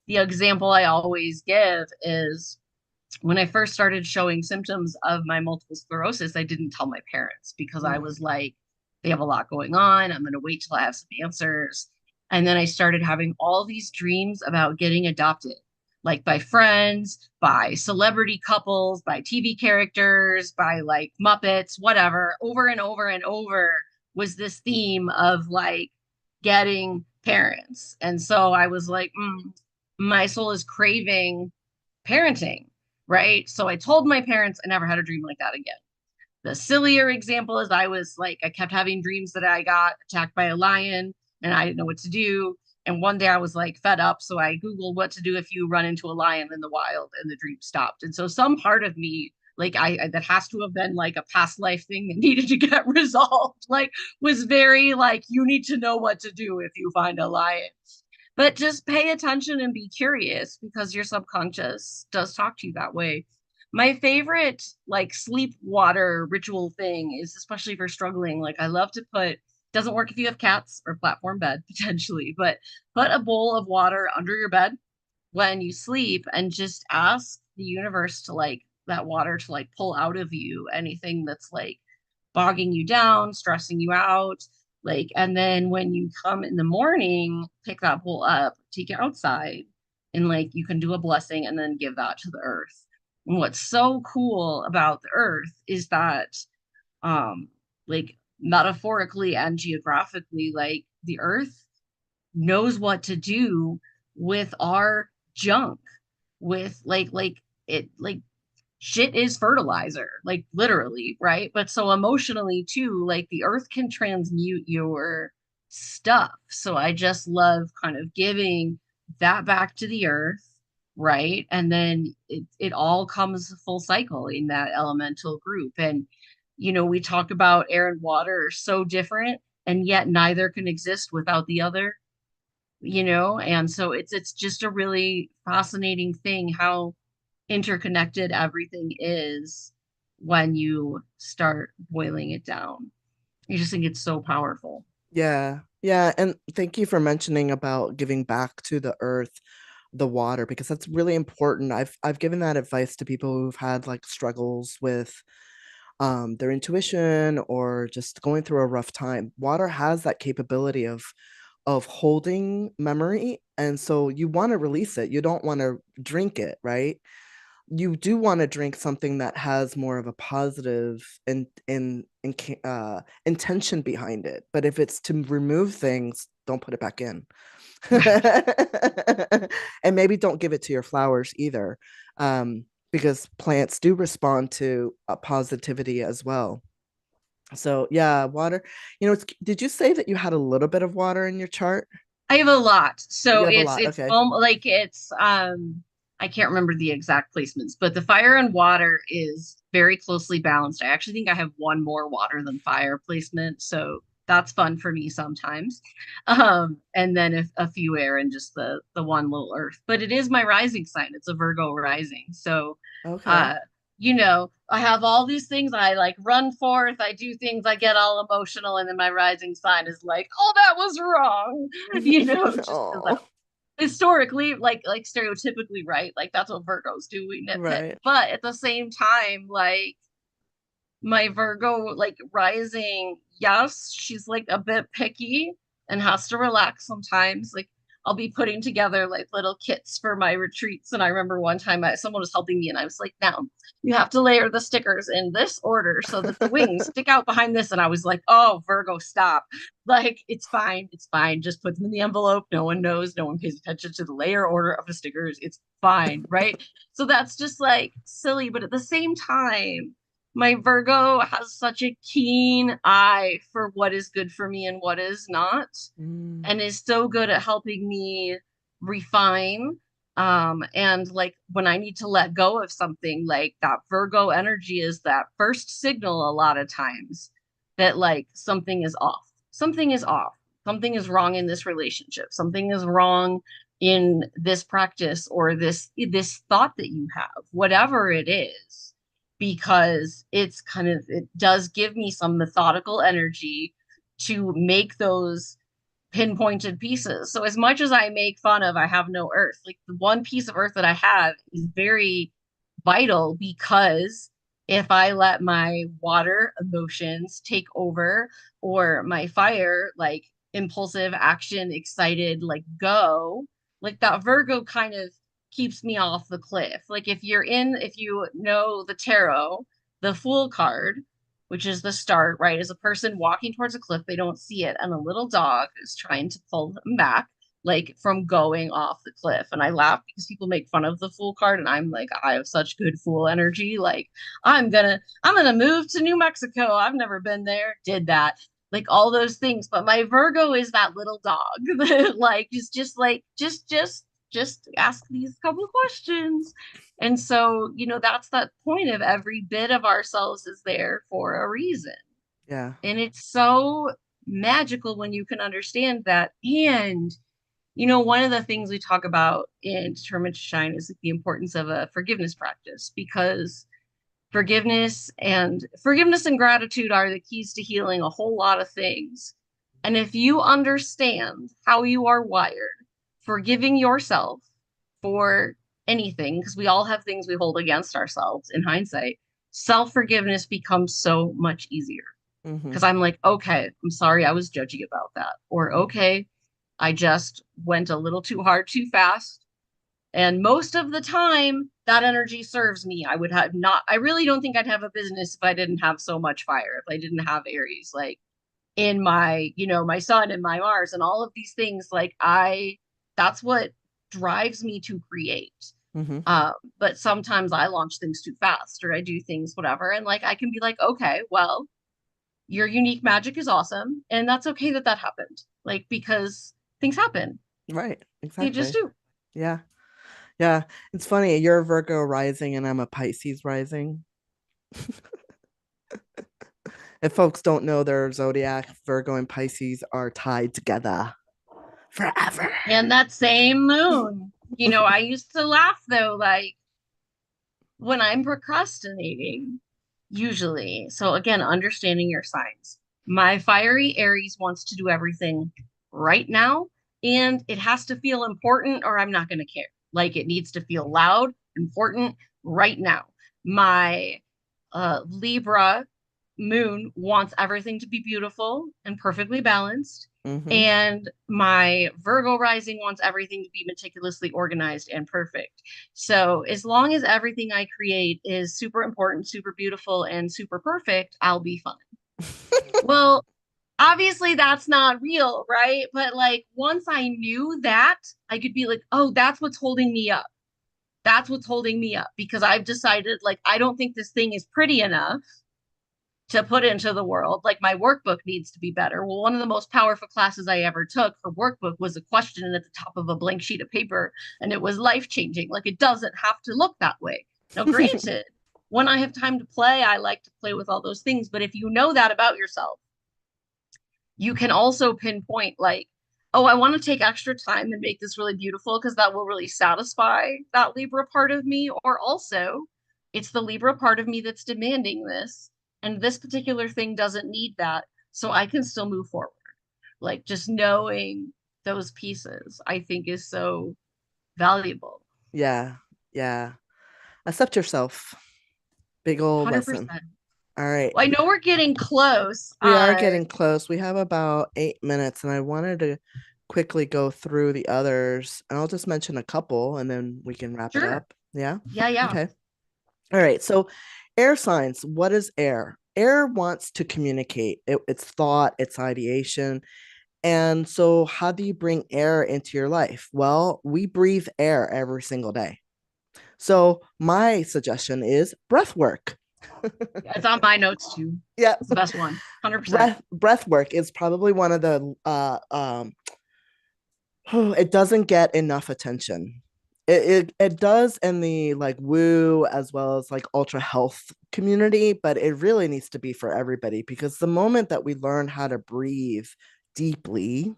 S2: the example I always give is when I first started showing symptoms of my multiple sclerosis, I didn't tell my parents because I
S1: Mm.
S2: was like, they have a lot going on. I'm going to wait till I have some answers. And then I started having all these dreams about getting adopted, like by friends, by celebrity couples, by TV characters, by like Muppets, whatever, over and over and over was this theme of like getting parents. And so I was like, my soul is craving parenting, right? So I told my parents I never had a dream like that again. The sillier example is I kept having dreams that I got attacked by a lion and I didn't know what to do. And one day I was like fed up. So I Googled what to do if you run into a lion in the wild and the dream stopped. And so some part of me, like that has to have been like a past life thing that needed to get resolved, like was very like, you need to know what to do if you find a lion. But just pay attention and be curious because your subconscious does talk to you that way. My favorite like sleep water ritual thing is, especially for struggling, like I love to put, doesn't work if you have cats or platform bed potentially, but put a bowl of water under your bed when you sleep and just ask the universe to like that water to like pull out of you anything that's like bogging you down, stressing you out. Like, and then when you come in the morning, pick that bowl up, take it outside, and like you can do a blessing and then give that to the earth. And what's so cool about the earth is that, um, like metaphorically and geographically, like the earth knows what to do with our junk, with like it like shit is fertilizer, like literally, right? But so emotionally too, like the earth can transmute your stuff. So I just love kind of giving that back to the earth, right? And then it all comes full cycle in that elemental group. And we talk about air and water are so different, and yet neither can exist without the other, and so it's just a really fascinating thing how interconnected everything is when you start boiling it down. I just think it's so powerful.
S1: Yeah. Yeah. And thank you for mentioning about giving back to the earth, the water, because that's really important. I've given that advice to people who've had like struggles with their intuition or just going through a rough time. Water has that capability of holding memory. And so you want to release it. You don't want to drink it, right? You do want to drink something that has more of a positive intention behind it. But if it's to remove things, don't put it back in.
S2: Right.
S1: And maybe don't give it to your flowers either, because plants do respond to positivity as well. So yeah, water. Did you say that you had a little bit of water in your chart?
S2: I have a lot.
S1: You
S2: So
S1: have a
S2: it's
S1: lot.
S2: it's
S1: Okay.
S2: like it's I can't remember the exact placements, but the fire and water is very closely balanced. I actually think I have one more water than fire placement, so that's fun for me sometimes. And then a few air and just the one little earth. But it is my rising sign. It's a Virgo rising. So
S1: Okay.
S2: uh I have all these things I like run forth, I do things, I get all emotional, and then my rising sign is like, oh, that was wrong. Just because
S1: Oh,
S2: historically, like stereotypically, right? Like that's what Virgos do. We nitpick.
S1: right.
S2: But at the same time, like my Virgo, like rising, yes, she's like a bit picky and has to relax sometimes. Like I'll be putting together like little kits for my retreats. And I remember one time someone was helping me and I was like, now you have to layer the stickers in this order so that the wings stick out behind this. And I was like, oh, Virgo, stop. Like, it's fine. It's fine. Just put them in the envelope. No one knows. No one pays attention to the layer order of the stickers. It's fine. Right. So that's just like silly. But at the same time, my Virgo has such a keen eye for what is good for me and what is not,
S1: Mm,
S2: and is so good at helping me refine. And like when I need to let go of something, like that Virgo energy is that first signal a lot of times that like something is off. Something is off. Something is wrong in this relationship. Something is wrong in this practice or this thought that you have, whatever it is, because it does give me some methodical energy to make those pinpointed pieces. So as much as I make fun of I have no earth, like the one piece of earth that I have is very vital, because if I let my water emotions take over, or my fire, like impulsive action, excited, like go, like that Virgo kind of keeps me off the cliff. Like if you know the tarot, the Fool card, which is the start, right? As a person walking towards a cliff, they don't see it, and a little dog is trying to pull them back, like from going off the cliff. And I laugh because people make fun of the Fool card, and I'm like, I have such good Fool energy. Like, I'm gonna move to New Mexico. I've never been there. Did that. Like all those things. But my Virgo is that little dog that like just like just ask these couple of questions. And so, that's that point of every bit of ourselves is there for a reason.
S1: yeah.
S2: And it's so magical when you can understand that. And one of the things we talk about in Determined to Shine is like the importance of a forgiveness practice, because forgiveness and gratitude are the keys to healing a whole lot of things. And if you understand how you are wired, forgiving yourself for anything, because we all have things we hold against ourselves in hindsight, self-forgiveness becomes so much easier.
S1: Mm-hmm.
S2: Because I'm like, okay, I'm sorry I was judgy about that. Or, okay, I just went a little too hard too fast. And most of the time, that energy serves me. I would have not, I really don't think I'd have a business if I didn't have so much fire, if I didn't have Aries, like in my sun and my Mars and all of these things. That's what drives me to create.
S1: Mm-hmm.
S2: But sometimes I launch things too fast or I do things, whatever. And like, I can be like, okay, well, your unique magic is awesome. And that's okay that that happened. Like, because things happen.
S1: Right.
S2: They just
S1: Exactly.
S2: do.
S1: Yeah. Yeah. It's funny. You're a Virgo rising and I'm a Pisces rising. If folks don't know their zodiac, Virgo and Pisces are tied together forever.
S2: And that same moon, I used to laugh though, like when I'm procrastinating, usually. So again, understanding your signs. My fiery Aries wants to do everything right now, and it has to feel important or I'm not going to care. Like it needs to feel loud, important right now. My Libra moon wants everything to be beautiful and perfectly balanced.
S1: Mm-hmm.
S2: And my Virgo rising wants everything to be meticulously organized and perfect. So, as long as everything I create is super important, super beautiful, and super perfect, I'll be fine. Well, obviously, that's not real, right? But like, once I knew that, I could be like, oh, that's what's holding me up. That's what's holding me up because I've decided, like, I don't think this thing is pretty enough to put into the world. Like my workbook needs to be better. Well, one of the most powerful classes I ever took for workbook was a question at the top of a blank sheet of paper, and it was life changing. Like it doesn't have to look that way. Now, granted, when I have time to play, I like to play with all those things. But if you know that about yourself, you can also pinpoint, like, oh, I want to take extra time and make this really beautiful because that will really satisfy that Libra part of me. Or also, it's the Libra part of me that's demanding this. And this particular thing doesn't need that. So I can still move forward. Like just knowing those pieces, I think is so valuable.
S1: Yeah. Yeah. Accept yourself. Big old lesson.
S2: 100%.
S1: All right.
S2: Well, I know we're getting close.
S1: We are getting close. We have about 8 minutes, and I wanted to quickly go through the others. And I'll just mention a couple and then we can wrap it
S2: Sure.
S1: up. Yeah.
S2: Yeah, yeah.
S1: Okay. All right. So, air signs. What is air? Air wants to communicate. It's thought, it's ideation. And so, how do you bring air into your life? Well, we breathe air every single day. So, my suggestion is breath work.
S2: Yeah, it's on my notes too.
S1: Yeah,
S2: It's the best one. 100%.
S1: breath work is probably one of the it doesn't get enough attention. It does in the like woo as well as like ultra health community, but it really needs to be for everybody because the moment that we learn how to breathe deeply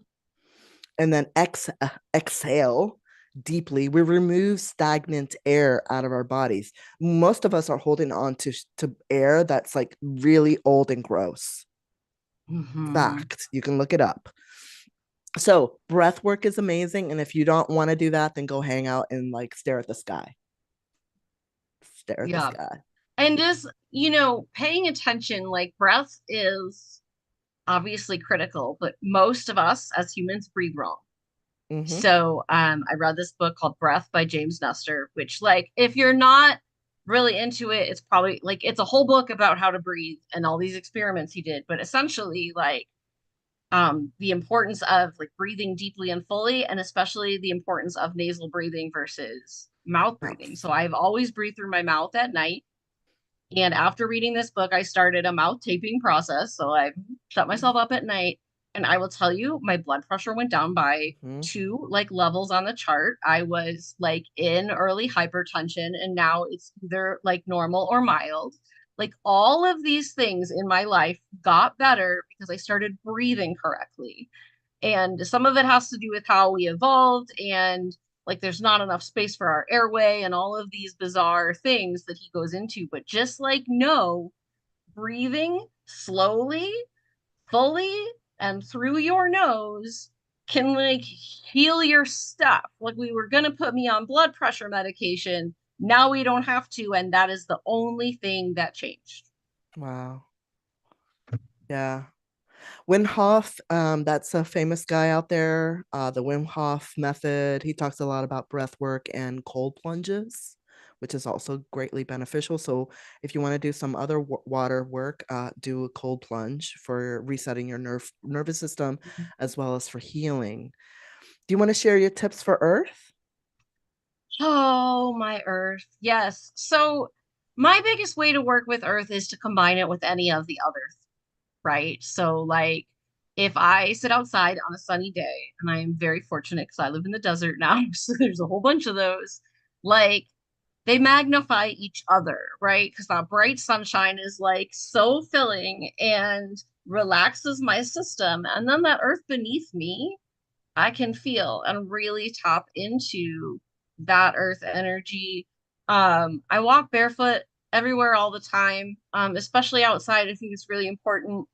S1: and then exhale deeply, we remove stagnant air out of our bodies. Most of us are holding on to air that's like really old and gross.
S2: Mm-hmm.
S1: Fact, you can look it up. So breath work is amazing, and if you don't want to do that, then go hang out and like stare at the sky. Stare at the
S2: Yeah.
S1: sky.
S2: And just, paying attention, like breath is obviously critical, but most of us as humans breathe wrong.
S1: Mm-hmm.
S2: So I read this book called Breath by James Nestor, which like if you're not really into it, it's probably like it's a whole book about how to breathe and all these experiments he did, but essentially like the importance of like breathing deeply and fully, and especially the importance of nasal breathing versus mouth breathing.
S1: Mouth.
S2: So I've always breathed through my mouth at night. And after reading this book, I started a mouth taping process. So I shut myself up at night. And I will tell you, my blood pressure went down by
S1: Mm-hmm.
S2: two like levels on the chart. I was like in early hypertension, and now it's either like normal or mild. Like all of these things in my life got better because I started breathing correctly. And some of it has to do with how we evolved, and like there's not enough space for our airway and all of these bizarre things that he goes into. But just like no, breathing slowly, fully, and through your nose can like heal your stuff. Like we were going to put me on blood pressure medication. Now we don't have to. And that is the only thing that changed.
S1: Wow. Yeah. Wim Hof, that's a famous guy out there. The Wim Hof method, he talks a lot about breath work and cold plunges, which is also greatly beneficial. So if you want to do some other water work, do a cold plunge for resetting your nervous system as well as for healing. Do you want to share your tips for Earth?
S2: Oh, my earth. Yes. So, my biggest way to work with earth is to combine it with any of the others, right? So, like, if I sit outside on a sunny day, and I am very fortunate because I live in the desert now, so there's a whole bunch of those, like, they magnify each other, right? Because that bright sunshine is like so filling and relaxes my system. And then that earth beneath me, I can feel and really tap into that earth energy. I walk barefoot everywhere all the time, especially outside. I think it's really important.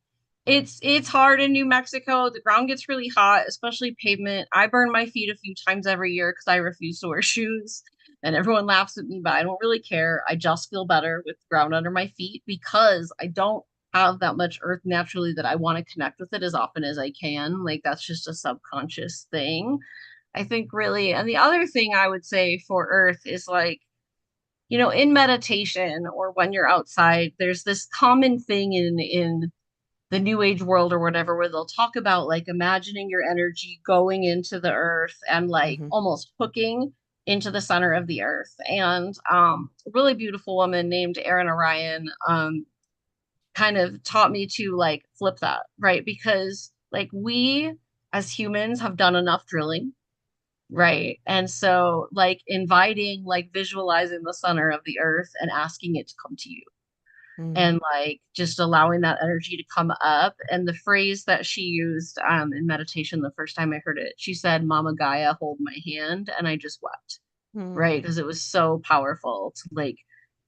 S2: It's hard in New Mexico. The ground gets really hot, especially pavement. I burn my feet a few times every year because I refuse to wear shoes. And everyone laughs at me, but I don't really care. I just feel better with the ground under my feet because I don't have that much earth naturally that I want to connect with it as often as I can. Like that's just a subconscious thing. I think really. And the other thing I would say for earth is like, in meditation or when you're outside, there's this common thing in the new age world or whatever where they'll talk about like imagining your energy going into the earth and like
S1: Mm-hmm.
S2: almost hooking into the center of the earth. And a really beautiful woman named Erin Orion kind of taught me to like flip that, right? Because like we as humans have done enough drilling, right? And so like inviting, like visualizing the center of the earth and asking it to come to you
S1: Mm-hmm.
S2: and like just allowing that energy to come up. And the phrase that she used in meditation the first time I heard it, she said, Mama Gaia, hold my hand. And I just wept, right?
S1: Mm-hmm.
S2: Because it was so powerful to like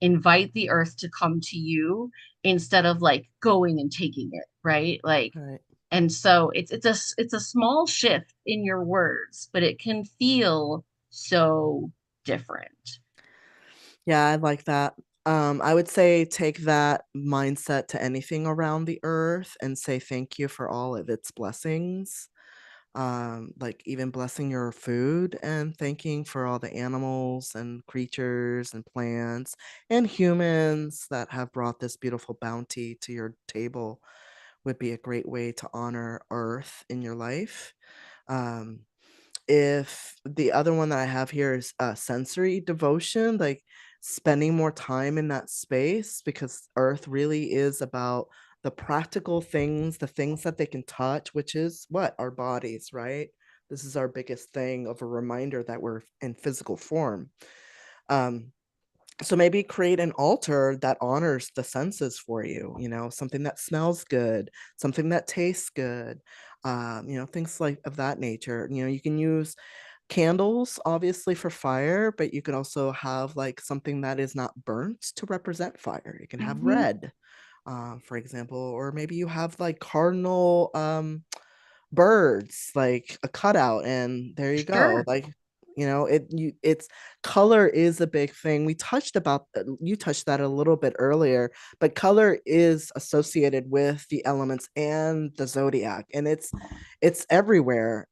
S2: invite the earth to come to you instead of like going and taking it, right? Like,
S1: Right.
S2: and so it's a small shift in your words, but it can feel so different.
S1: Yeah, I like that. I would say take that mindset to anything around the earth and say thank you for all of its blessings. Like even blessing your food and thanking for all the animals and creatures and plants and humans that have brought this beautiful bounty to your table would be a great way to honor Earth in your life. Um, if the other one that I have here is sensory devotion, like spending more time in that space because Earth really is about the practical things, the things that they can touch, which is what? Our bodies, right? This is our biggest thing of a reminder that we're in physical form. Um, so maybe create an altar that honors the senses for you, something that smells good, something that tastes good, things like of that nature. You can use candles obviously for fire, but you could also have like something that is not burnt to represent fire. You can have
S2: Mhm.
S1: red, for example, or maybe you have like cardinal birds, like a cutout, and there you go.
S2: Sure.
S1: Like, it's color is a big thing. You touched that a little bit earlier, but color is associated with the elements and the zodiac, and it's everywhere.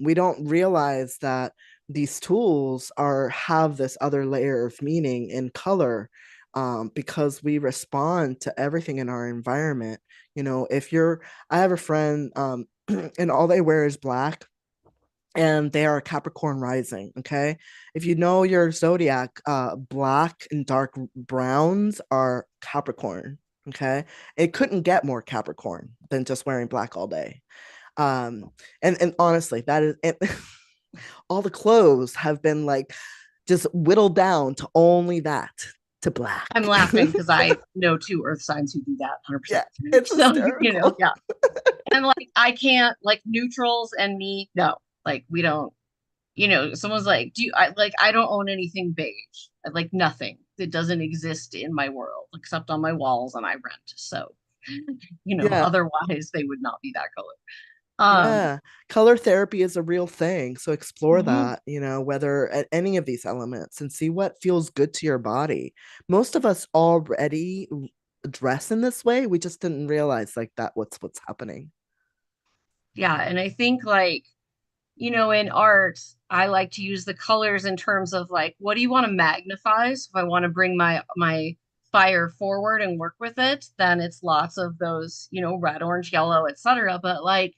S1: We don't realize that these tools are have this other layer of meaning in color, because we respond to everything in our environment. If you're I have a friend, and all they wear is black, and they are Capricorn rising. Okay. If you know your zodiac, black and dark browns are Capricorn. Okay. It couldn't get more Capricorn than just wearing black all day. Um, and honestly, that is it. All the clothes have been like just whittled down to only that, to black.
S2: I'm laughing because I know two earth signs who do that
S1: Yeah,
S2: 100%.
S1: it's
S2: So,
S1: hysterical.
S2: yeah. And like I can't like neutrals and me, no. Like we don't, someone's like, do you I don't own anything beige. Like nothing that doesn't exist in my world except on my walls and I rent. So,
S1: Yeah.
S2: otherwise they would not be that color.
S1: Yeah, color therapy is a real thing. So explore
S2: Mhm.
S1: that, whether at any of these elements and see what feels good to your body. Most of us already dress in this way. We just didn't realize like that what's happening.
S2: Yeah, and I think like, in art, I like to use the colors in terms of like, what do you want to magnify? So if I want to bring my fire forward and work with it, then it's lots of those, red, orange, yellow, etc. But like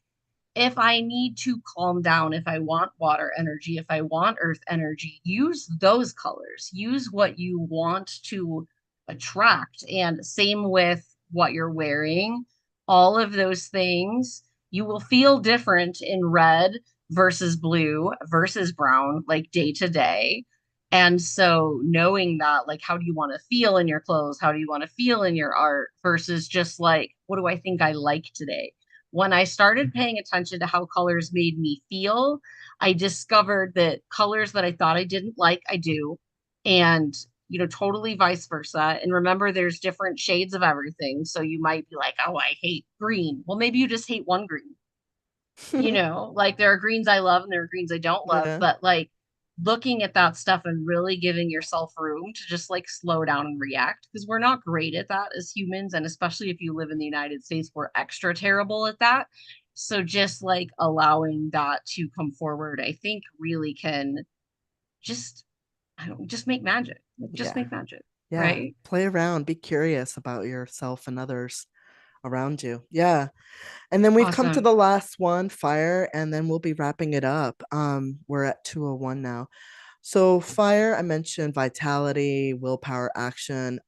S2: if I need to calm down, if I want water energy, if I want earth energy, use those colors. Use what you want to attract. And same with what you're wearing, all of those things, you will feel different in red versus blue versus brown, like day to day. And so knowing that, like, how do you want to feel in your clothes? How do you want to feel in your art versus just like, what do I think I like today? When I started paying attention to how colors made me feel, I discovered that colors that I thought I didn't like, I do. And, totally vice versa. And remember, there's different shades of everything. So you might be like, oh, I hate green. Well, maybe you just hate one green. Like there are greens I love and there are greens I don't love.
S1: Yeah.
S2: But like looking at that stuff and really giving yourself room to just like slow down and react because we're not great at that as humans. And especially if you live in the United States, we're extra terrible at that. So just like allowing that to come forward, I think really can just, I don't just make magic. Like, just
S1: Yeah.
S2: make magic,
S1: Yeah.
S2: right?
S1: Play around, be curious about yourself and others around you. Yeah. And then we've come to
S2: Awesome.
S1: the last one, fire, and then we'll be wrapping it up. We're at 201 now. So fire, I mentioned vitality, willpower, action.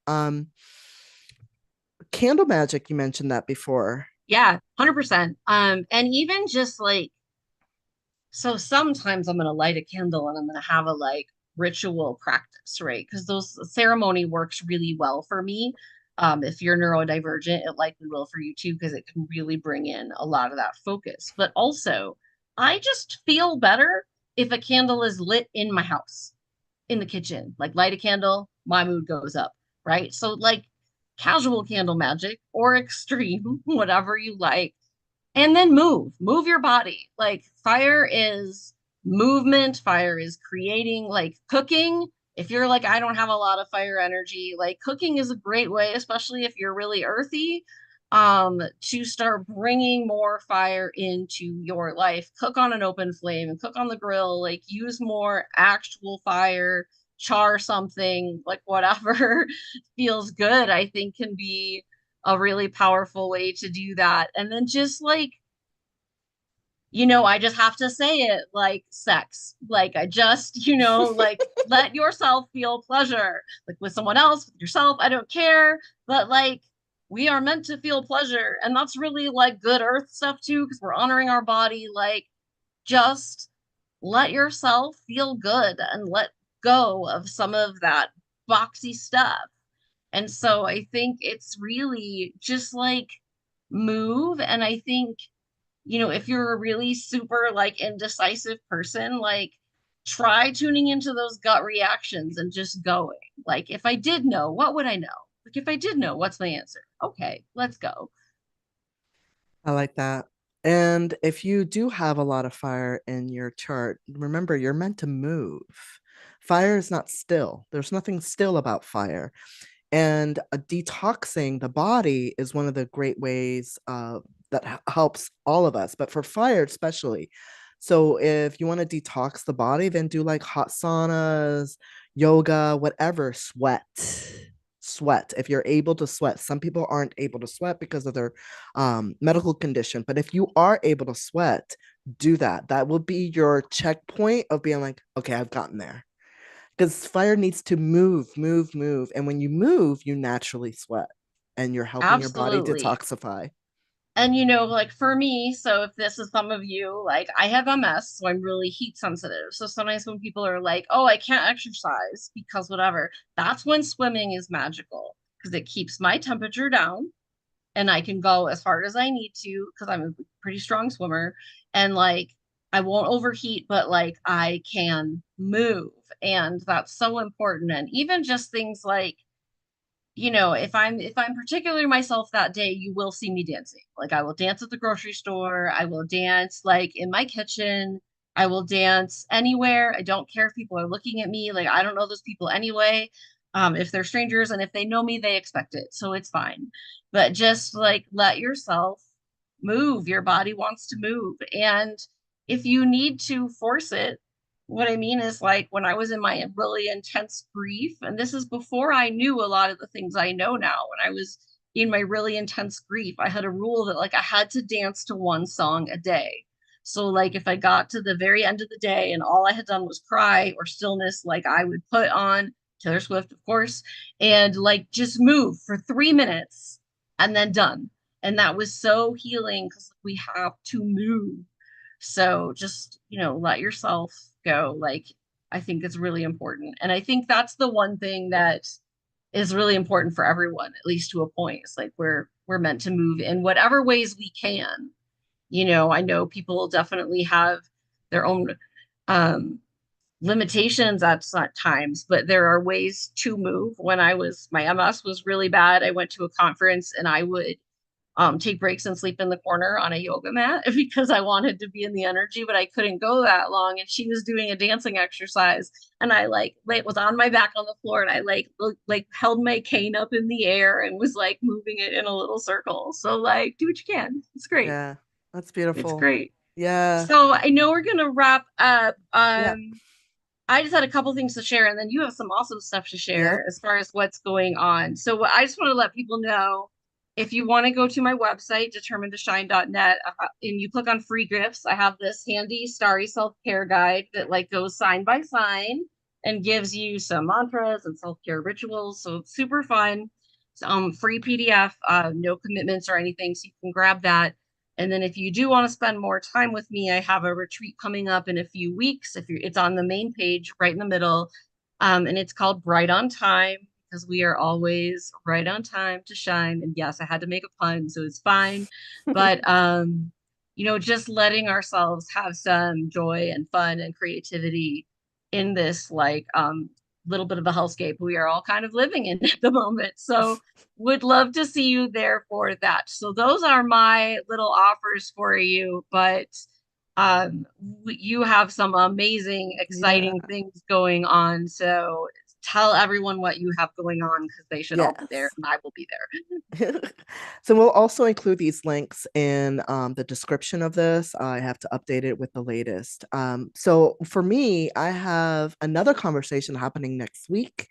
S1: Candle magic, you mentioned that before.
S2: Yeah, 100%. And even just like, so sometimes I'm going to light a candle and I'm going to have a like ritual practice, right? Because those ceremony works really well for me. If you're neurodivergent, it likely will for you too, because it can really bring in a lot of that focus. But also, I just feel better if a candle is lit in my house, in the kitchen. Like light a candle, my mood goes up, right? So like casual candle magic or extreme, whatever you like, and then move your body. Like fire is movement, fire is creating, like cooking. If you're like, I don't have a lot of fire energy, like cooking is a great way, especially if you're really earthy, to start bringing more fire into your life. Cook on an open flame and cook on the grill, like use more actual fire, char something, like whatever feels good, I think can be a really powerful way to do that. And then just like, I just have to say it like sex. Like I just, like let yourself feel pleasure. Like with someone else, with yourself, I don't care. But like we are meant to feel pleasure. And that's really like good earth stuff too, because we're honoring our body. Like just let yourself feel good and let go of some of that boxy stuff. And so I think it's really just like move. And I think, if you're a really super like indecisive person, like try tuning into those gut reactions and just going. Like, if I did know, what would I know? Like, if I did know, what's my answer? Okay, let's go.
S1: I like that. And if you do have a lot of fire in your chart, remember you're meant to move. Fire is not still. There's nothing still about fire. And detoxing the body is one of the great ways that helps all of us, but for fire especially. So if you want to detox the body, then do like hot saunas, yoga, whatever, sweat if you're able to sweat. Some people aren't able to sweat because of their medical condition, but if you are able to sweat, do that. That will be your checkpoint of being like, okay, I've gotten there, because fire needs to move. And when you move, you naturally sweat and you're helping your body
S2: Absolutely.
S1: detoxify.
S2: And like for me, so if this is some of you, like I have MS, so I'm really heat sensitive. So sometimes when people are like, "Oh, I can't exercise because whatever," that's when swimming is magical because it keeps my temperature down. and I can go as hard as I need to because I'm a pretty strong swimmer. And like, I won't overheat, but like, I can move. And that's so important. And even just things like, if I'm particularly myself that day, you will see me dancing. Like I will dance at the grocery store, I will dance like in my kitchen, I will dance anywhere. I don't care if people are looking at me. Like I don't know those people anyway. If they're strangers and if they know me, they expect it. So it's fine. But just like let yourself move. Your body wants to move. And if you need to force it, what I mean is like when I was in my really intense grief, and this is before I knew a lot of the things I know now, when I was in my really intense grief, I had a rule that like I had to dance to one song a day. So like if I got to the very end of the day and all I had done was cry or stillness, like I would put on Taylor Swift, of course, and like just move for 3 minutes and then done. And that was so healing because we have to move. So just, let yourself go. Like, I think it's really important. And I think that's the one thing that is really important for everyone, at least to a point. It's like we're meant to move in whatever ways we can. I know people definitely have their own um limitations at times, but there are ways to move. When my MS was really bad, I went to a conference and I would take breaks and sleep in the corner on a yoga mat because I wanted to be in the energy, but I couldn't go that long. And she was doing a dancing exercise, and I was on my back on the floor, and I like held my cane up in the air and was like moving it in a little circle. So like, do what you can. It's great.
S1: Yeah, that's
S2: It's
S1: beautiful.
S2: great.
S1: Yeah.
S2: So I know we're gonna wrap up.
S1: Yeah.
S2: I just had a couple things to share, and then you have some awesome stuff to
S1: Yep.
S2: share as far as what's going on. So I just want to let people know if you want to go to my website, determinedtoshine.net, and you click on free gifts, I have this handy Starry self-care guide that like goes sign by sign and gives you some mantras and self-care rituals. So it's super fun. It's, free PDF, no commitments or anything. So you can grab that. And then if you do want to spend more time with me, I have a retreat coming up in a few weeks. It's on the main page, right in the middle. And it's called Right on Time because we are always right on time to shine. And yes, I had to make a pun, so it's fine. But just letting ourselves have some joy and fun and creativity in this like little bit of a hellscape we are all kind of living in at the moment. So would love to see you there for that. So those are my little offers for you, but you have some amazing,
S1: Yeah.
S2: exciting things going on. So tell everyone what you have going on because they should all be there
S1: Yes.
S2: and I will be there.
S1: So we'll also include these links in the description of this. I have to update it with the latest. So for me, I have another conversation happening next week,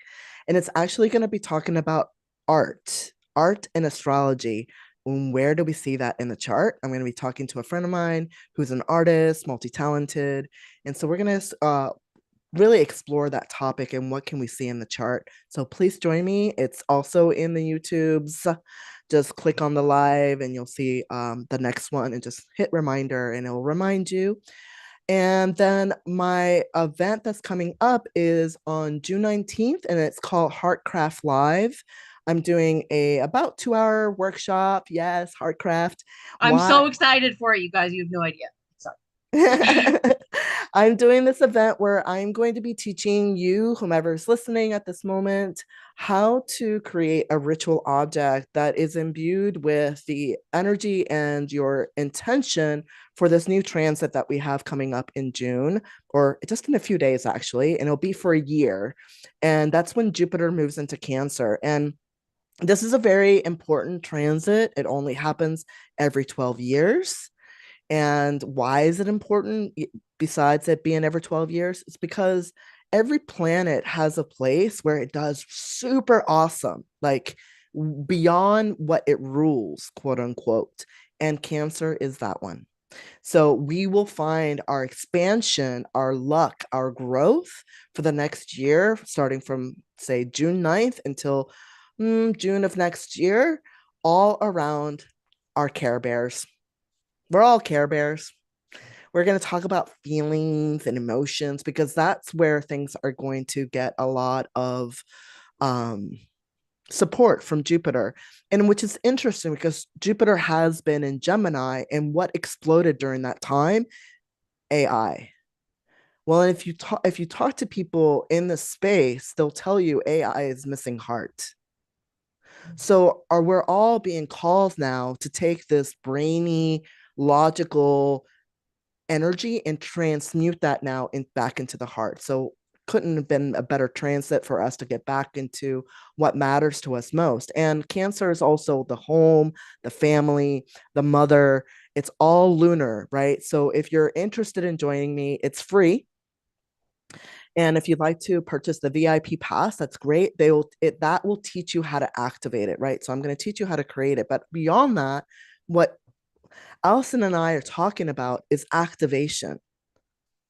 S1: and it's actually going to be talking about art and astrology. Where do we see that in the chart? I'm going to be talking to a friend of mine who's an artist, multi-talented, and so we're going to really explore that topic and what can we see in the chart. So please join me. It's also in the YouTubes. Just click on the live and you'll see the next one and just hit reminder and it will remind you. And then my event that's coming up is on June 19th and it's called HeartCraft Live. I'm doing a about 2 hour workshop. Yes, HeartCraft.
S2: I'm
S1: Why?
S2: so excited for you guys. You have no idea. Sorry.
S1: I'm doing this event where I'm going to be teaching you, whomever is listening at this moment, how to create a ritual object that is imbued with the energy and your intention for this new transit that we have coming up in June, or just in a few days, actually. And it'll be for a year. And that's when Jupiter moves into Cancer. And this is a very important transit. It only happens every 12 years. And why is it important besides it being every 12 years? It's because every planet has a place where it does super awesome, like beyond what it rules, quote unquote. And Cancer is that one. So we will find our expansion, our luck, our growth for the next year, starting from, say, June 9th until June of next year, all around our Care Bears. We're all Care Bears. We're going to talk about feelings and emotions because that's where things are going to get a lot of um, support from Jupiter. And which is interesting because Jupiter has been in Gemini, and what exploded during that time? AI. Well, if you talk to people in the space, they'll tell you AI is missing heart. So are we're all being called now to take this brainy, logical energy and transmute that now back into the heart. So couldn't have been a better transit for us to get back into what matters to us most. And Cancer is also the home, the family, the mother. It's all lunar, right? So if you're interested in joining me, it's free. And if you'd like to purchase the VIP pass, that's great. That will teach you how to activate it, right? So I'm going to teach you how to create it. But beyond that, what Allyson and I are talking about is activation,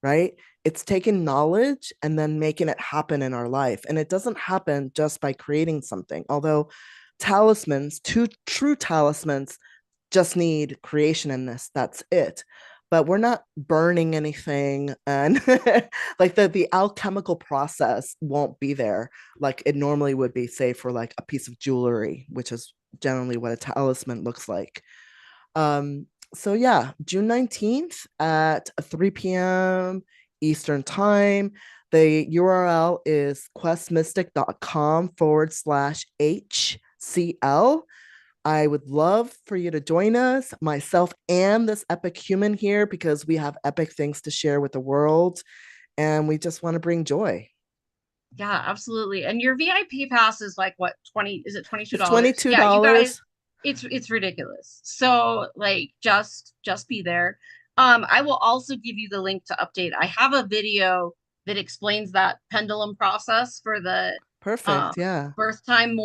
S1: right? It's taking knowledge and then making it happen in our life. And it doesn't happen just by creating something. Although talismans, two true talismans, just need creation in this. That's it. But we're not burning anything, and like the alchemical process won't be there like it normally would be, say for like a piece of jewelry, which is generally what a talisman looks like. Um, so yeah, June 19th at 3 p.m. Eastern time. The URL is questmystic.com/HCL. I would love for you to join us, myself and this epic human here, because we have epic things to share with the world and we just want to bring joy.
S2: Yeah, absolutely. And your VIP pass is like what, 20, is it
S1: It's
S2: $22? Yeah, you guys,
S1: $22.
S2: it's ridiculous. So like just be there. I will also give you the link to update. I have a video that explains that pendulum process for the
S1: Perfect.
S2: um
S1: Yeah.
S2: birth time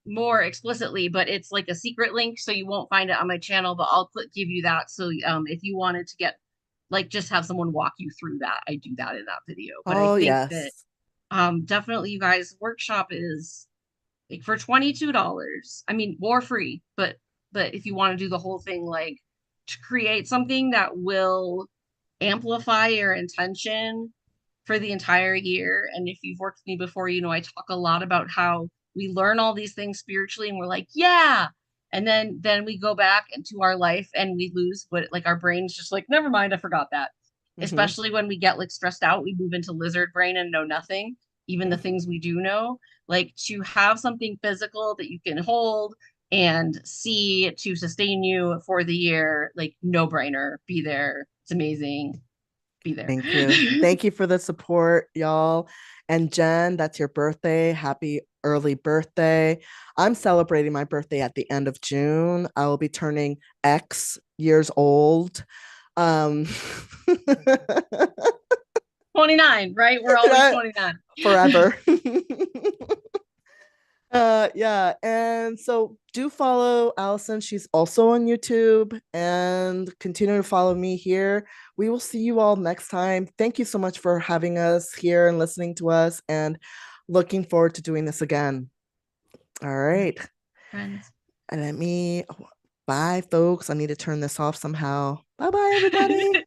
S2: more explicitly, but it's like a secret link, so you won't find it on my channel, but I'll give you that. So if you wanted to get like just have someone walk you through that, I do that in that video. But I
S1: Oh,
S2: think that
S1: yes.
S2: definitely you guys workshop is like for $22. I mean, more free, but if you want to do the whole thing, like to create something that will amplify your intention for the entire year. And if you've worked with me before, you know I talk a lot about how we learn all these things spiritually and we're like, yeah. And then we go back into our life and we lose what, like, our brain's just like, never mind, I forgot that.
S1: Mm-hmm.
S2: Especially when we get like stressed out, we move into lizard brain and know nothing, even the
S1: Mm-hmm.
S2: things we do know. Like to have something physical that you can hold and see to sustain you for the year, like no brainer, be there. It's amazing. Be there.
S1: Thank you. Thank you for the support, y'all. And Jen, that's your birthday. Happy early birthday. I'm celebrating my birthday at the end of June. I will be turning X years old. Um
S2: 29, right? We're always 29.
S1: forever. Yeah, and so do follow Allyson. She's also on YouTube, and continue to follow me here. We will see you all next time. Thank you so much for having us here and listening to us, and looking forward to doing this again. All
S2: All
S1: right.
S2: right, friends.
S1: And bye folks. I need to turn this off somehow. Bye bye everybody.